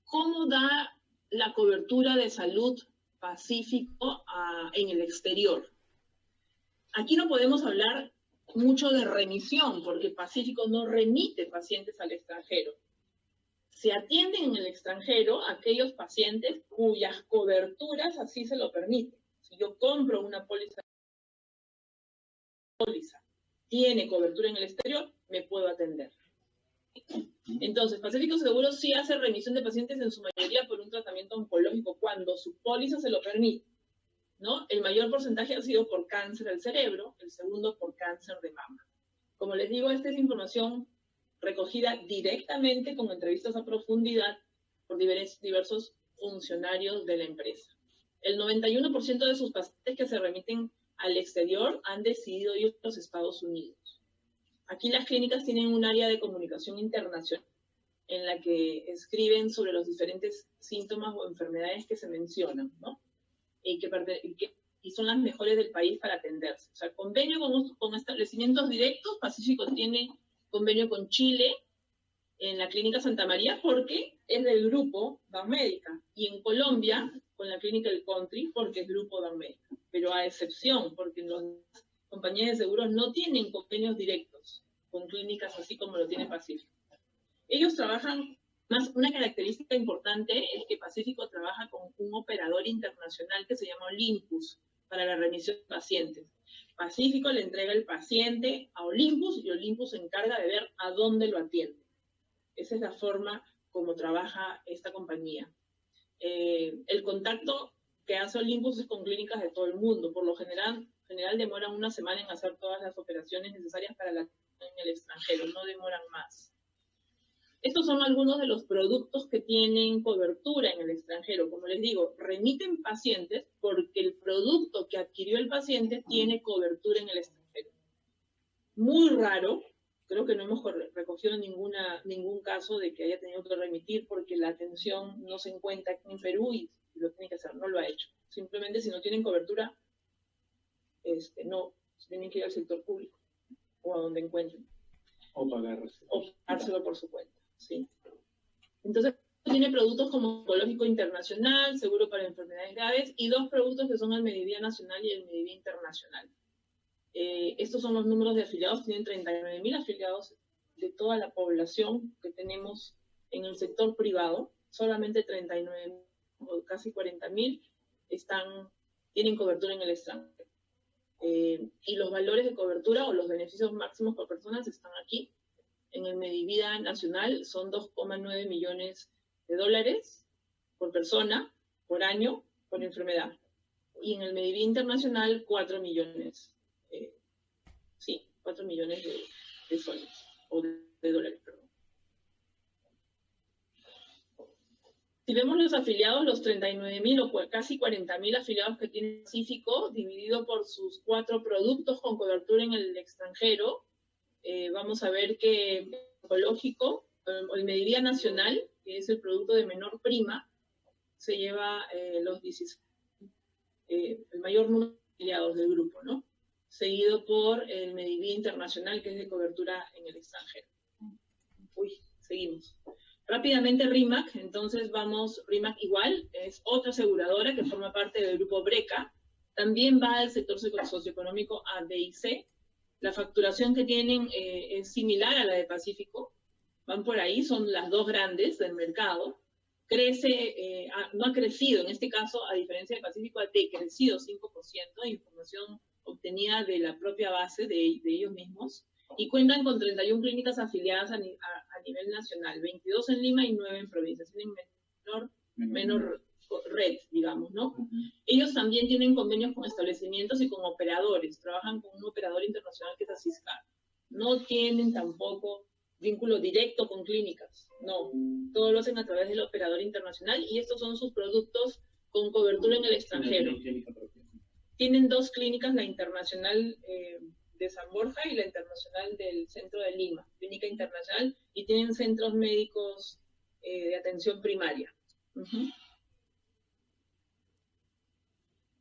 ¿Cómo da la cobertura de salud Pacífico en el exterior? Aquí no podemos hablar mucho de remisión, porque Pacífico no remite pacientes al extranjero. Se atienden en el extranjero aquellos pacientes cuyas coberturas así se lo permiten. Si yo compro una póliza tiene cobertura en el exterior, me puedo atender. Entonces, Pacífico Seguros sí hace remisión de pacientes en su mayoría por un tratamiento oncológico cuando su póliza se lo permite, ¿no? El mayor porcentaje ha sido por cáncer del cerebro, el segundo por cáncer de mama. Como les digo, esta es información recogida directamente con entrevistas a profundidad por diversos funcionarios de la empresa. El 91% de sus pacientes que se remiten al exterior han decidido ir a los Estados Unidos. Aquí las clínicas tienen un área de comunicación internacional en la que escriben sobre los diferentes síntomas o enfermedades que se mencionan, ¿no? Y son las mejores del país para atenderse. O sea, convenio con establecimientos directos. Pacífico tiene convenio con Chile en la Clínica Santa María porque es del grupo Banmédica, y en Colombia con la Clínica El Country porque es grupo Banmédica, pero a excepción porque las compañías de seguros no tienen convenios directos con clínicas así como lo tiene Pacífico. Ellos trabajan, una característica importante es que Pacífico trabaja con un operador internacional que se llama Olympus para la remisión de pacientes. Pacífico le entrega el paciente a Olympus y Olympus se encarga de ver a dónde lo atiende. Esa es la forma como trabaja esta compañía. El contacto que hace Olympus es con clínicas de todo el mundo. Por lo general demoran una semana en hacer todas las operaciones necesarias para la atención en el extranjero, no demoran más. Estos son algunos de los productos que tienen cobertura en el extranjero. Como les digo, remiten pacientes porque el producto que adquirió el paciente tiene cobertura en el extranjero. Muy raro, creo que no hemos recogido ningún caso de que haya tenido que remitir porque la atención no se encuentra aquí en Perú y lo tiene que hacer, no lo ha hecho. Simplemente si no tienen cobertura, no, tienen que ir al sector público o a donde encuentren. O pagárselo. O pagárselo por su cuenta. Sí. Entonces, tiene productos como Oncológico Internacional, Seguro para Enfermedades Graves, y dos productos que son el Medivía Nacional y el Medivía Internacional. Estos son los números de afiliados, tienen 39.000 afiliados de toda la población que tenemos en el sector privado, solamente 39.000 o casi 40.000 tienen cobertura en el extranjero. Y los valores de cobertura o los beneficios máximos por personas están aquí. En el Medivida Nacional son 2,9 millones de dólares por persona, por año, por enfermedad. Y en el Medivida Internacional, 4 millones. 4 millones de soles, o de dólares, perdón. Si vemos los afiliados, los 39.000 o casi 40.000 afiliados que tiene Pacífico, dividido por sus 4 productos con cobertura en el extranjero, vamos a ver que el oncológico, el Medivía Nacional, que es el producto de menor prima, se lleva los 16, el mayor número de afiliados del grupo, ¿no? Seguido por el Medivía Internacional, que es de cobertura en el extranjero. Seguimos. Rápidamente RIMAC, entonces RIMAC igual, es otra aseguradora que forma parte del grupo BRECA, también va al sector socioeconómico A, B y C. La facturación que tienen es similar a la de Pacífico, van por ahí, son las dos grandes del mercado. No ha crecido, en este caso, a diferencia de Pacífico, ha decrecido 5%, de información obtenida de la propia base de ellos mismos, y cuentan con 31 clínicas afiliadas a nivel nacional, 22 en Lima y 9 en provincias. Tienen menor red, digamos, ¿no? Ellos también tienen convenios con establecimientos y con operadores, trabajan con un operador internacional que es Asiscar. No tienen tampoco vínculo directo con clínicas, no, todo lo hacen a través del operador internacional y estos son sus productos con cobertura en el extranjero. Tienen 2 clínicas, la internacional de San Borja y la internacional del centro de Lima, clínica internacional, y tienen centros médicos de atención primaria.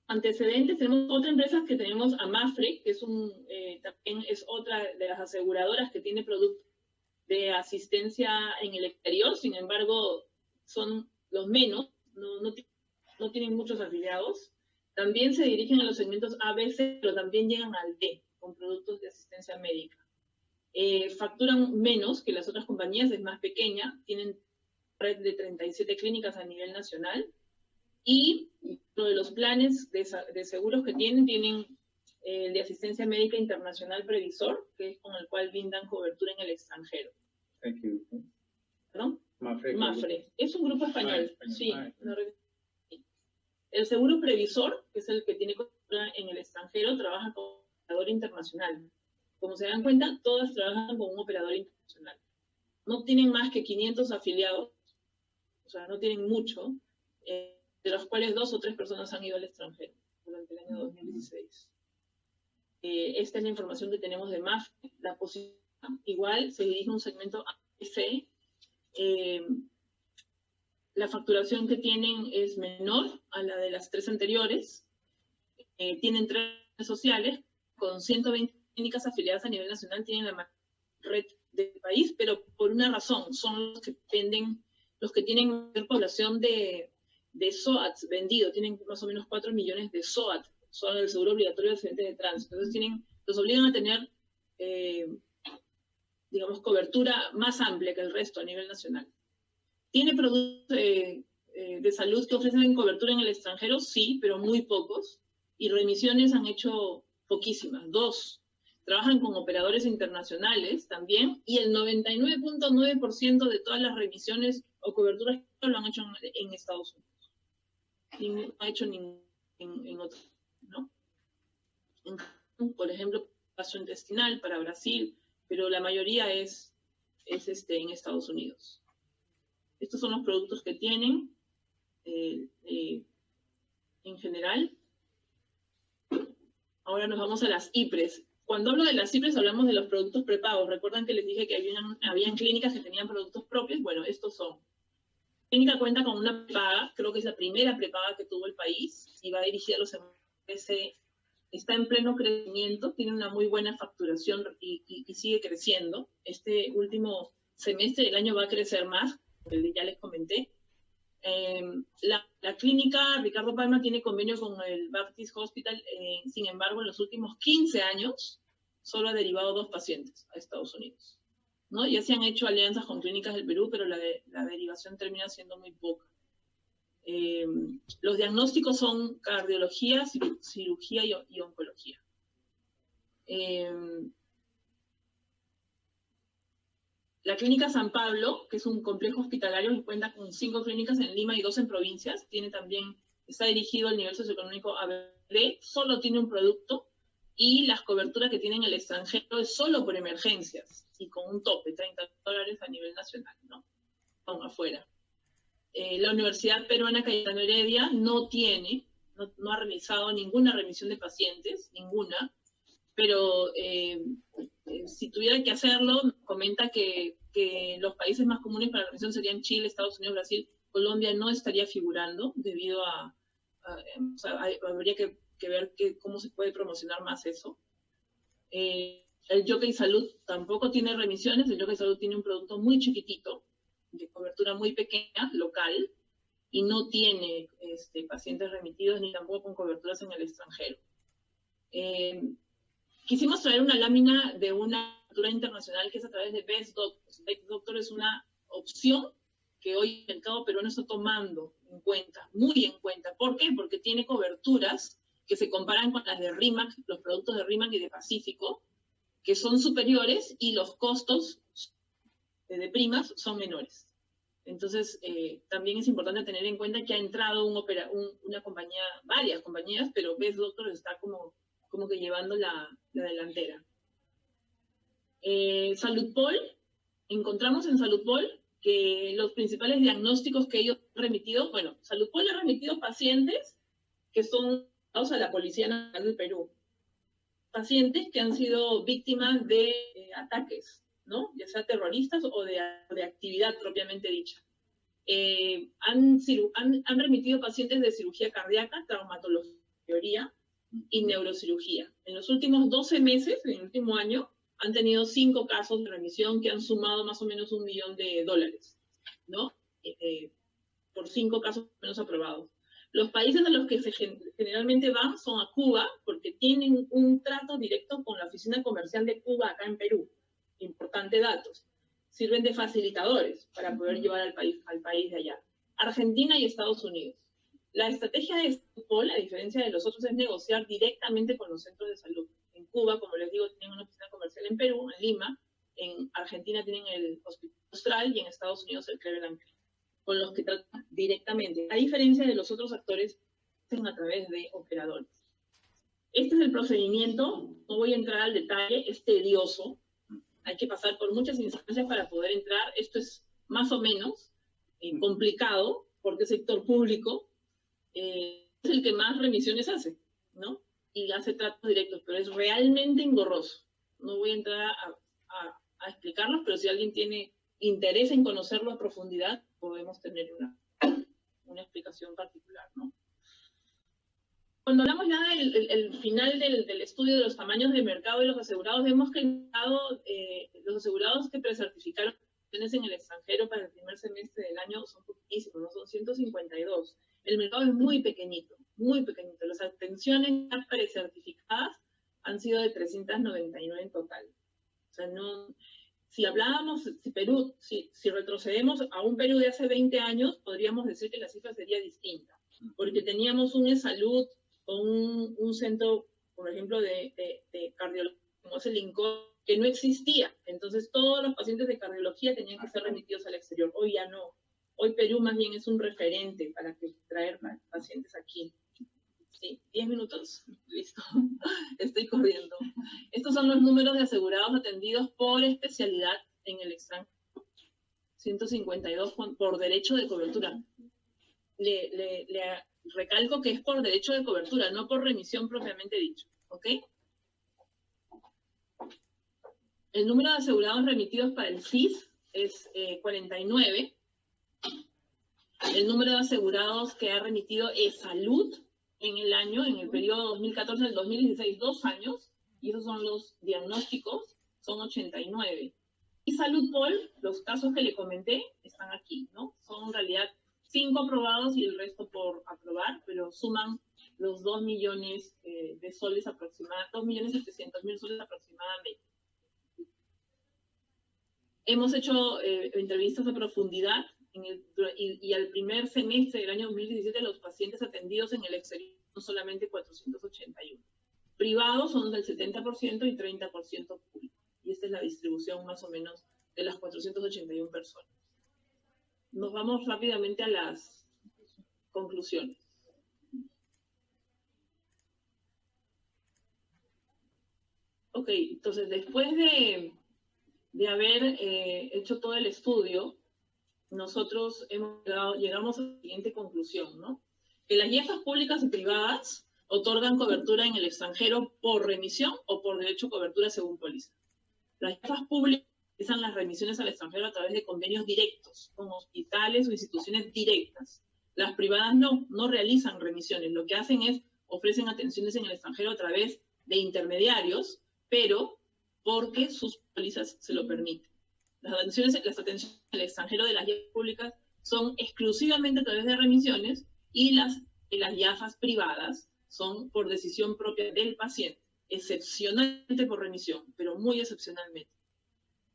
Antecedentes, tenemos otra empresa que tenemos a Mafre, que es también es otra de las aseguradoras que tiene productos de asistencia en el exterior, sin embargo, son los menos, no tienen muchos afiliados. También se dirigen a los segmentos A, B, C, pero también llegan al D, con productos de asistencia médica. Facturan menos que las otras compañías, es más pequeña, tienen red de 37 clínicas a nivel nacional, y uno de los planes de seguros que tienen el de asistencia médica internacional previsor, que es con el cual brindan cobertura en el extranjero. Thank you. ¿Perdón? Mafre. Mafre. Es un grupo español. Español. Sí. El seguro previsor, que es el que tiene cobertura en el extranjero, trabaja con un operador internacional. Como se dan cuenta, todas trabajan con un operador internacional. No tienen más que 500 afiliados, o sea, no tienen mucho, de los cuales 2 o 3 personas han ido al extranjero durante el año 2016. Esta es la información que tenemos de Mafre. La posición igual se dirige a un segmento ABC. La facturación que tienen es menor a la de las 3 anteriores. Tienen 3 sociales con 120 clínicas afiliadas a nivel nacional, tienen la mayor red del país, pero por una razón, son los que tienen mayor población de SOAT vendido, tienen más o menos 4 millones de SOAT, son el seguro obligatorio de accidentes de tránsito. Entonces los obligan a tener, digamos, cobertura más amplia que el resto a nivel nacional. ¿Tiene productos de salud que ofrecen cobertura en el extranjero? Sí, pero muy pocos. Y remisiones han hecho poquísimas, 2. Trabajan con operadores internacionales también, y el 99.9% de todas las remisiones o coberturas lo han hecho en Estados Unidos. No ha hecho en otros, ¿no? Por ejemplo, gastrointestinal para Brasil, pero la mayoría es en Estados Unidos. Estos son los productos que tienen en general. Ahora nos vamos a las IPRES. Cuando hablo de las IPRES hablamos de los productos prepagos. Recuerdan que les dije que habían clínicas que tenían productos propios. Bueno, estos son. La clínica cuenta con una prepaga, creo que es la primera prepaga que tuvo el país, y va dirigida a los MPC. Está en pleno crecimiento, tiene una muy buena facturación y sigue creciendo. Este último semestre del año va a crecer más, ya les comenté. La clínica Ricardo Palma tiene convenio con el Baptist Hospital, sin embargo, en los últimos 15 años solo ha derivado 2 pacientes a Estados Unidos, ¿no? Ya se han hecho alianzas con clínicas del Perú, pero la derivación termina siendo muy poca. Los diagnósticos son cardiología, cirugía y oncología. La clínica San Pablo, que es un complejo hospitalario que cuenta con 5 clínicas en Lima y 2 en provincias, está dirigido al nivel socioeconómico ABD, solo tiene un producto, y las coberturas que tienen en el extranjero es solo por emergencias, y con un tope, $30 a nivel nacional, ¿no? Aún afuera. La Universidad Peruana Cayetano Heredia no ha realizado ninguna remisión de pacientes, ninguna, pero si tuviera que hacerlo, comenta que los países más comunes para la remisión serían Chile, Estados Unidos, Brasil. Colombia no estaría figurando debido o sea, habría que ver cómo se puede promocionar más eso. El Jockey Salud tampoco tiene remisiones. El Jockey Salud tiene un producto muy chiquitito, de cobertura muy pequeña, local, y no tiene pacientes remitidos ni tampoco con coberturas en el extranjero. Quisimos traer una lámina de una cobertura internacional que es a través de Best Doctors. Best Doctor es una opción que hoy el mercado peruano está tomando en cuenta, muy en cuenta. ¿Por qué? Porque tiene coberturas que se comparan con las de RIMAC, los productos de RIMAC y de Pacífico, que son superiores, y los costos de primas son menores. Entonces, también es importante tener en cuenta que ha entrado una compañía, varias compañías, pero Best Doctors está como que llevando la delantera. SaludPol, encontramos en SaludPol que los principales diagnósticos que ellos han remitido, bueno, SaludPol ha remitido pacientes que son a la Policía Nacional del Perú, pacientes que han sido víctimas de ataques, ¿no? Ya sea terroristas o de actividad propiamente dicha. Han remitido pacientes de cirugía cardíaca, traumatología y neurocirugía. En los últimos 12 meses, en el último año, han tenido 5 casos de remisión que han sumado más o menos $1 millón, ¿no? Por 5 casos menos aprobados. Los países a los que generalmente van son a Cuba, porque tienen un trato directo con la Oficina Comercial de Cuba acá en Perú. Importante datos. Sirven de facilitadores para poder llevar al país de allá. Argentina y Estados Unidos. La estrategia de SaludPol, a diferencia de los otros, es negociar directamente con los centros de salud. En Cuba, como les digo, tienen una oficina comercial en Perú, en Lima. En Argentina tienen el Hospital Austral y en Estados Unidos el Cleveland Clinic, con los que tratan directamente, a diferencia de los otros actores que hacen a través de operadores. Este es el procedimiento, no voy a entrar al detalle, es tedioso, hay que pasar por muchas instancias para poder entrar, esto es más o menos complicado, porque el sector público es el que más remisiones hace, ¿no? Y hace tratos directos, pero es realmente engorroso. No voy a entrar a explicarlos, pero si alguien tiene interés en conocerlo a profundidad, podemos tener una explicación particular, ¿no? Cuando hablamos ya del final del estudio de los tamaños de mercado de los asegurados, vemos que los asegurados que precertificaron en el extranjero para el primer semestre del año son poquísimos, ¿no? Son 152. El mercado es muy pequeñito, muy pequeñito. Las atenciones precertificadas han sido de 399 en total. O sea, no... Si hablábamos, si retrocedemos a un Perú de hace 20 años, podríamos decir que la cifra sería distinta, porque teníamos un e-salud o un centro, por ejemplo, de cardiología, como es el INCO, que no existía. Entonces, todos los pacientes de cardiología tenían que ser remitidos al exterior. Hoy ya no. Hoy Perú más bien es un referente para traer pacientes aquí. ¿Sí? 10 minutos, listo, estoy corriendo. Estos son los números de asegurados atendidos por especialidad en el extranjero. 152 por derecho de cobertura. Le recalco que es por derecho de cobertura, no por remisión propiamente dicho, ¿ok? El número de asegurados remitidos para el CIS es 49. El número de asegurados que ha remitido e-salud en el año, en el periodo 2014 al 2016, 2 años, y esos son los diagnósticos, son 89. Y SaludPol, los casos que le comenté, están aquí, ¿no? Son en realidad 5 aprobados y el resto por aprobar, pero suman los 2 millones de soles aproximadamente, 2.700.000 soles aproximadamente. Hemos hecho entrevistas a profundidad y al primer semestre del año 2017 los pacientes atendidos en el exterior son solamente 481. Privados son del 70% y 30% público. Y esta es la distribución más o menos de las 481 personas. Nos vamos rápidamente a las conclusiones. Ok, entonces después de haber hecho todo el estudio, nosotros llegamos a la siguiente conclusión, ¿no? Que las IEFAS públicas y privadas otorgan cobertura en el extranjero por remisión o por derecho a cobertura según póliza. Las IEFAS públicas realizan las remisiones al extranjero a través de convenios directos con hospitales o instituciones directas. Las privadas no realizan remisiones, lo que hacen es ofrecen atenciones en el extranjero a través de intermediarios, pero porque sus pólizas se lo permiten. Las atenciones en el extranjero de las IEFAS públicas son exclusivamente a través de remisiones y las IAFAS privadas son por decisión propia del paciente, excepcionalmente por remisión, pero muy excepcionalmente.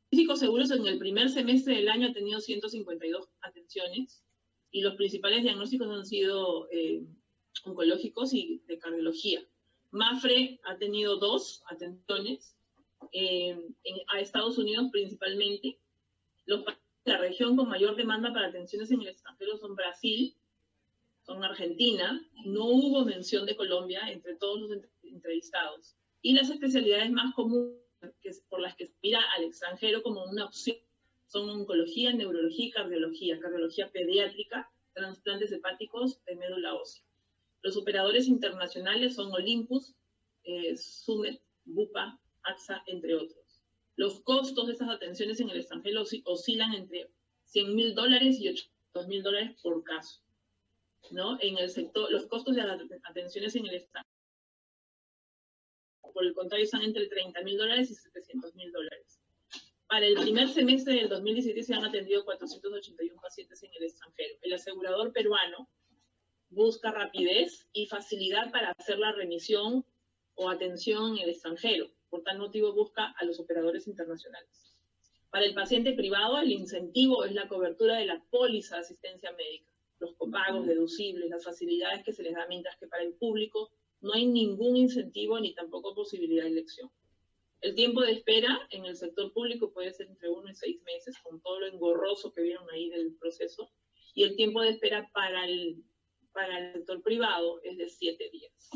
Científicos Seguros en el primer semestre del año ha tenido 152 atenciones y los principales diagnósticos han sido oncológicos y de cardiología. MAFRE ha tenido 2 atenciones, a Estados Unidos principalmente. Los pacientes la región con mayor demanda para atenciones en el extranjero son Brasil, son Argentina. No hubo mención de Colombia entre todos los entrevistados. Y las especialidades más comunes por las que se mira al extranjero como una opción son oncología, neurología y cardiología. Cardiología pediátrica, trasplantes hepáticos de médula ósea. Los operadores internacionales son Olympus, Sumet, Bupa, AXA, entre otros. Los costos de esas atenciones en el extranjero oscilan entre $100.000 y $800.000 por caso, ¿no? En el sector, los costos de las atenciones en el extranjero, por el contrario, están entre $30.000 y $700.000. Para el primer semestre del 2017 se han atendido 481 pacientes en el extranjero. El asegurador peruano busca rapidez y facilidad para hacer la remisión o atención en el extranjero. Por tal motivo busca a los operadores internacionales. Para el paciente privado, el incentivo es la cobertura de la póliza de asistencia médica, los copagos deducibles, las facilidades que se les da, mientras que para el público no hay ningún incentivo ni tampoco posibilidad de elección. El tiempo de espera en el sector público puede ser entre 1 y 6 meses, con todo lo engorroso que vieron ahí del proceso, y el tiempo de espera para el sector privado es de 7 días.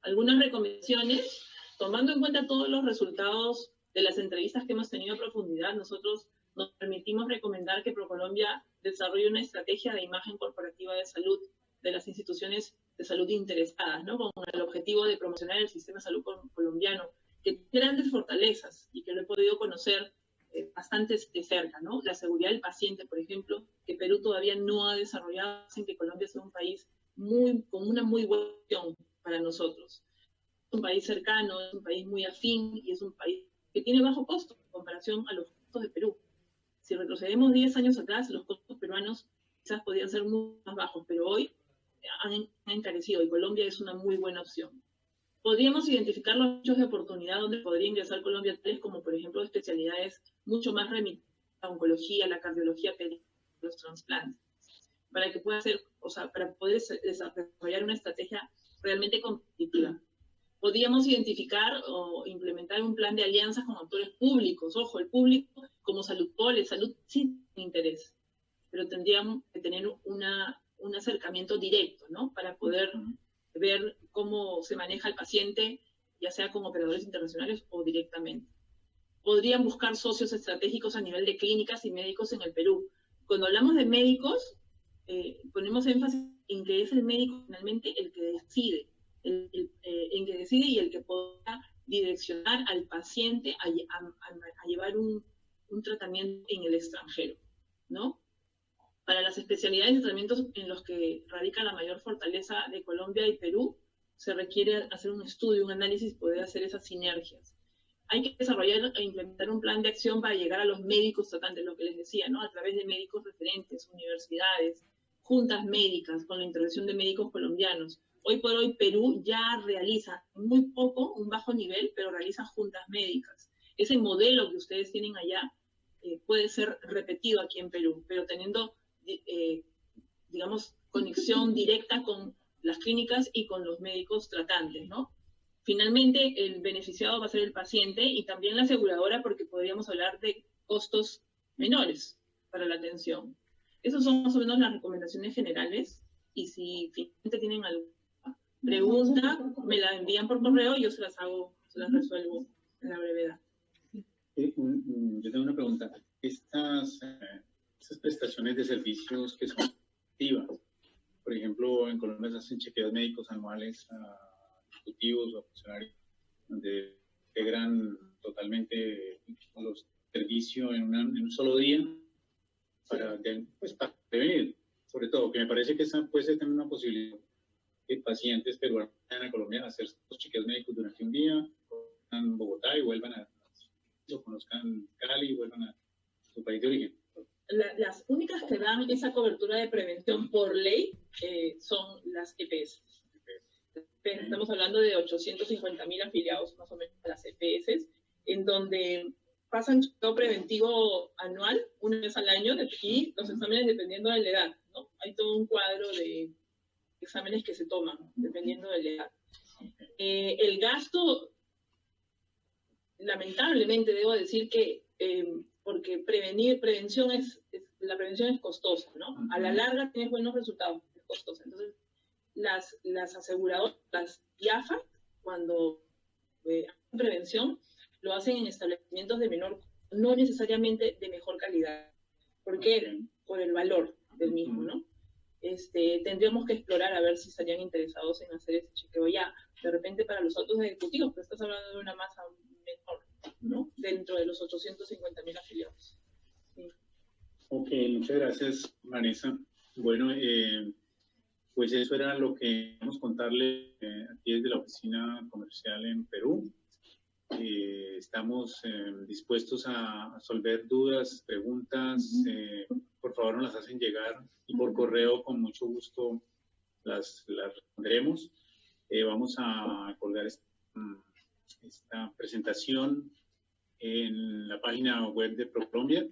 Algunas recomendaciones. Tomando en cuenta todos los resultados de las entrevistas que hemos tenido a profundidad, nosotros nos permitimos recomendar que ProColombia desarrolle una estrategia de imagen corporativa de salud de las instituciones de salud interesadas, ¿no? Con el objetivo de promocionar el sistema de salud colombiano, que tiene grandes fortalezas y que lo he podido conocer bastante de cerca, ¿no? La seguridad del paciente, por ejemplo, que Perú todavía no ha desarrollado, sin que Colombia sea un país con una muy buena opción para nosotros. Es un país cercano, es un país muy afín y es un país que tiene bajo costo en comparación a los costos de Perú. Si retrocedemos 10 años atrás, los costos peruanos quizás podían ser muy más bajos, pero hoy han encarecido y Colombia es una muy buena opción. Podríamos identificar los nichos de oportunidad donde podría ingresar Colombia, tales como, por ejemplo, especialidades mucho más remitidas a la oncología, la cardiología pediátrica, los trasplantes, para que pueda ser, para poder desarrollar una estrategia realmente competitiva. Podríamos identificar o implementar un plan de alianzas con actores públicos. Ojo, el público como Salud sí tiene interés, pero tendríamos que tener un acercamiento directo, ¿no? Para poder ver cómo se maneja el paciente, ya sea con operadores internacionales o directamente. Podrían buscar socios estratégicos a nivel de clínicas y médicos en el Perú. Cuando hablamos de médicos, ponemos énfasis en que es el médico finalmente el que decide, y el que pueda direccionar al paciente a llevar un tratamiento en el extranjero, ¿no? Para las especialidades y tratamientos en los que radica la mayor fortaleza de Colombia y Perú, se requiere hacer un estudio, un análisis, poder hacer esas sinergias. Hay que desarrollar e implementar un plan de acción para llegar a los médicos tratantes, lo que les decía, ¿no? A través de médicos referentes, universidades, juntas médicas, con la intervención de médicos colombianos. Hoy por hoy Perú ya realiza muy poco, un bajo nivel, pero realiza juntas médicas. Ese modelo que ustedes tienen allá puede ser repetido aquí en Perú, pero teniendo, digamos, conexión directa con las clínicas y con los médicos tratantes, ¿no? Finalmente, el beneficiado va a ser el paciente y también la aseguradora, porque podríamos hablar de costos menores para la atención. Esas son más o menos las recomendaciones generales, y si finalmente tienen alguna pregunta, me la envían por correo y yo se las resuelvo en la brevedad. Yo tengo una pregunta. Estas prestaciones de servicios que son activas, por ejemplo, en Colombia se hacen chequeos médicos anuales a ejecutivos o a funcionarios, donde integran totalmente los servicios en un solo día para prevenir, sobre todo, que me parece que esa puede ser también una posibilidad de pacientes peruanos vayan a Colombia a hacer los chequeos médicos durante un día, conozcan Bogotá y vuelvan o conozcan Cali y vuelvan a su país de origen. Las únicas que dan esa cobertura de prevención por ley son las EPS. Estamos hablando de 850.000 afiliados más o menos a las EPS, en donde pasan chequeo preventivo anual, una vez al año, y los exámenes dependiendo de la edad, ¿no? Hay todo un cuadro de exámenes que se toman dependiendo de la edad. El gasto, lamentablemente debo decir que porque la prevención es costosa, ¿no? A la larga tienes buenos resultados, es costosa. Entonces, las aseguradoras, las IAFA, cuando hacen prevención, lo hacen en establecimientos de menor, no necesariamente de mejor calidad. ¿Por qué? Por el valor del mismo, ¿no? Tendríamos que explorar a ver si estarían interesados en hacer ese chequeo ya, de repente para los autos ejecutivos, pero estás hablando de una masa menor, ¿no? Dentro de los 850.000 afiliados. Sí. Ok, muchas gracias, Vanessa. Bueno, pues eso era lo que queríamos contarle aquí desde la oficina comercial en Perú. Estamos dispuestos a resolver dudas, preguntas. Por favor, nos las hacen llegar y por correo con mucho gusto las responderemos. Vamos a colgar esta presentación en la página web de ProColombia,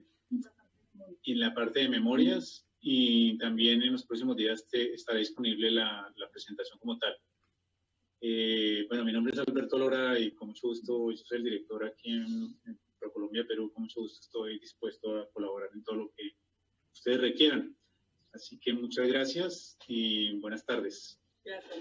en la parte de memorias, y también en los próximos días estará disponible la presentación como tal. Bueno, mi nombre es Alberto Lora y con mucho gusto, yo soy el director aquí en ProColombia Perú. Con mucho gusto estoy dispuesto a colaborar en todo lo que ustedes requieran. Así que muchas gracias y buenas tardes. Gracias.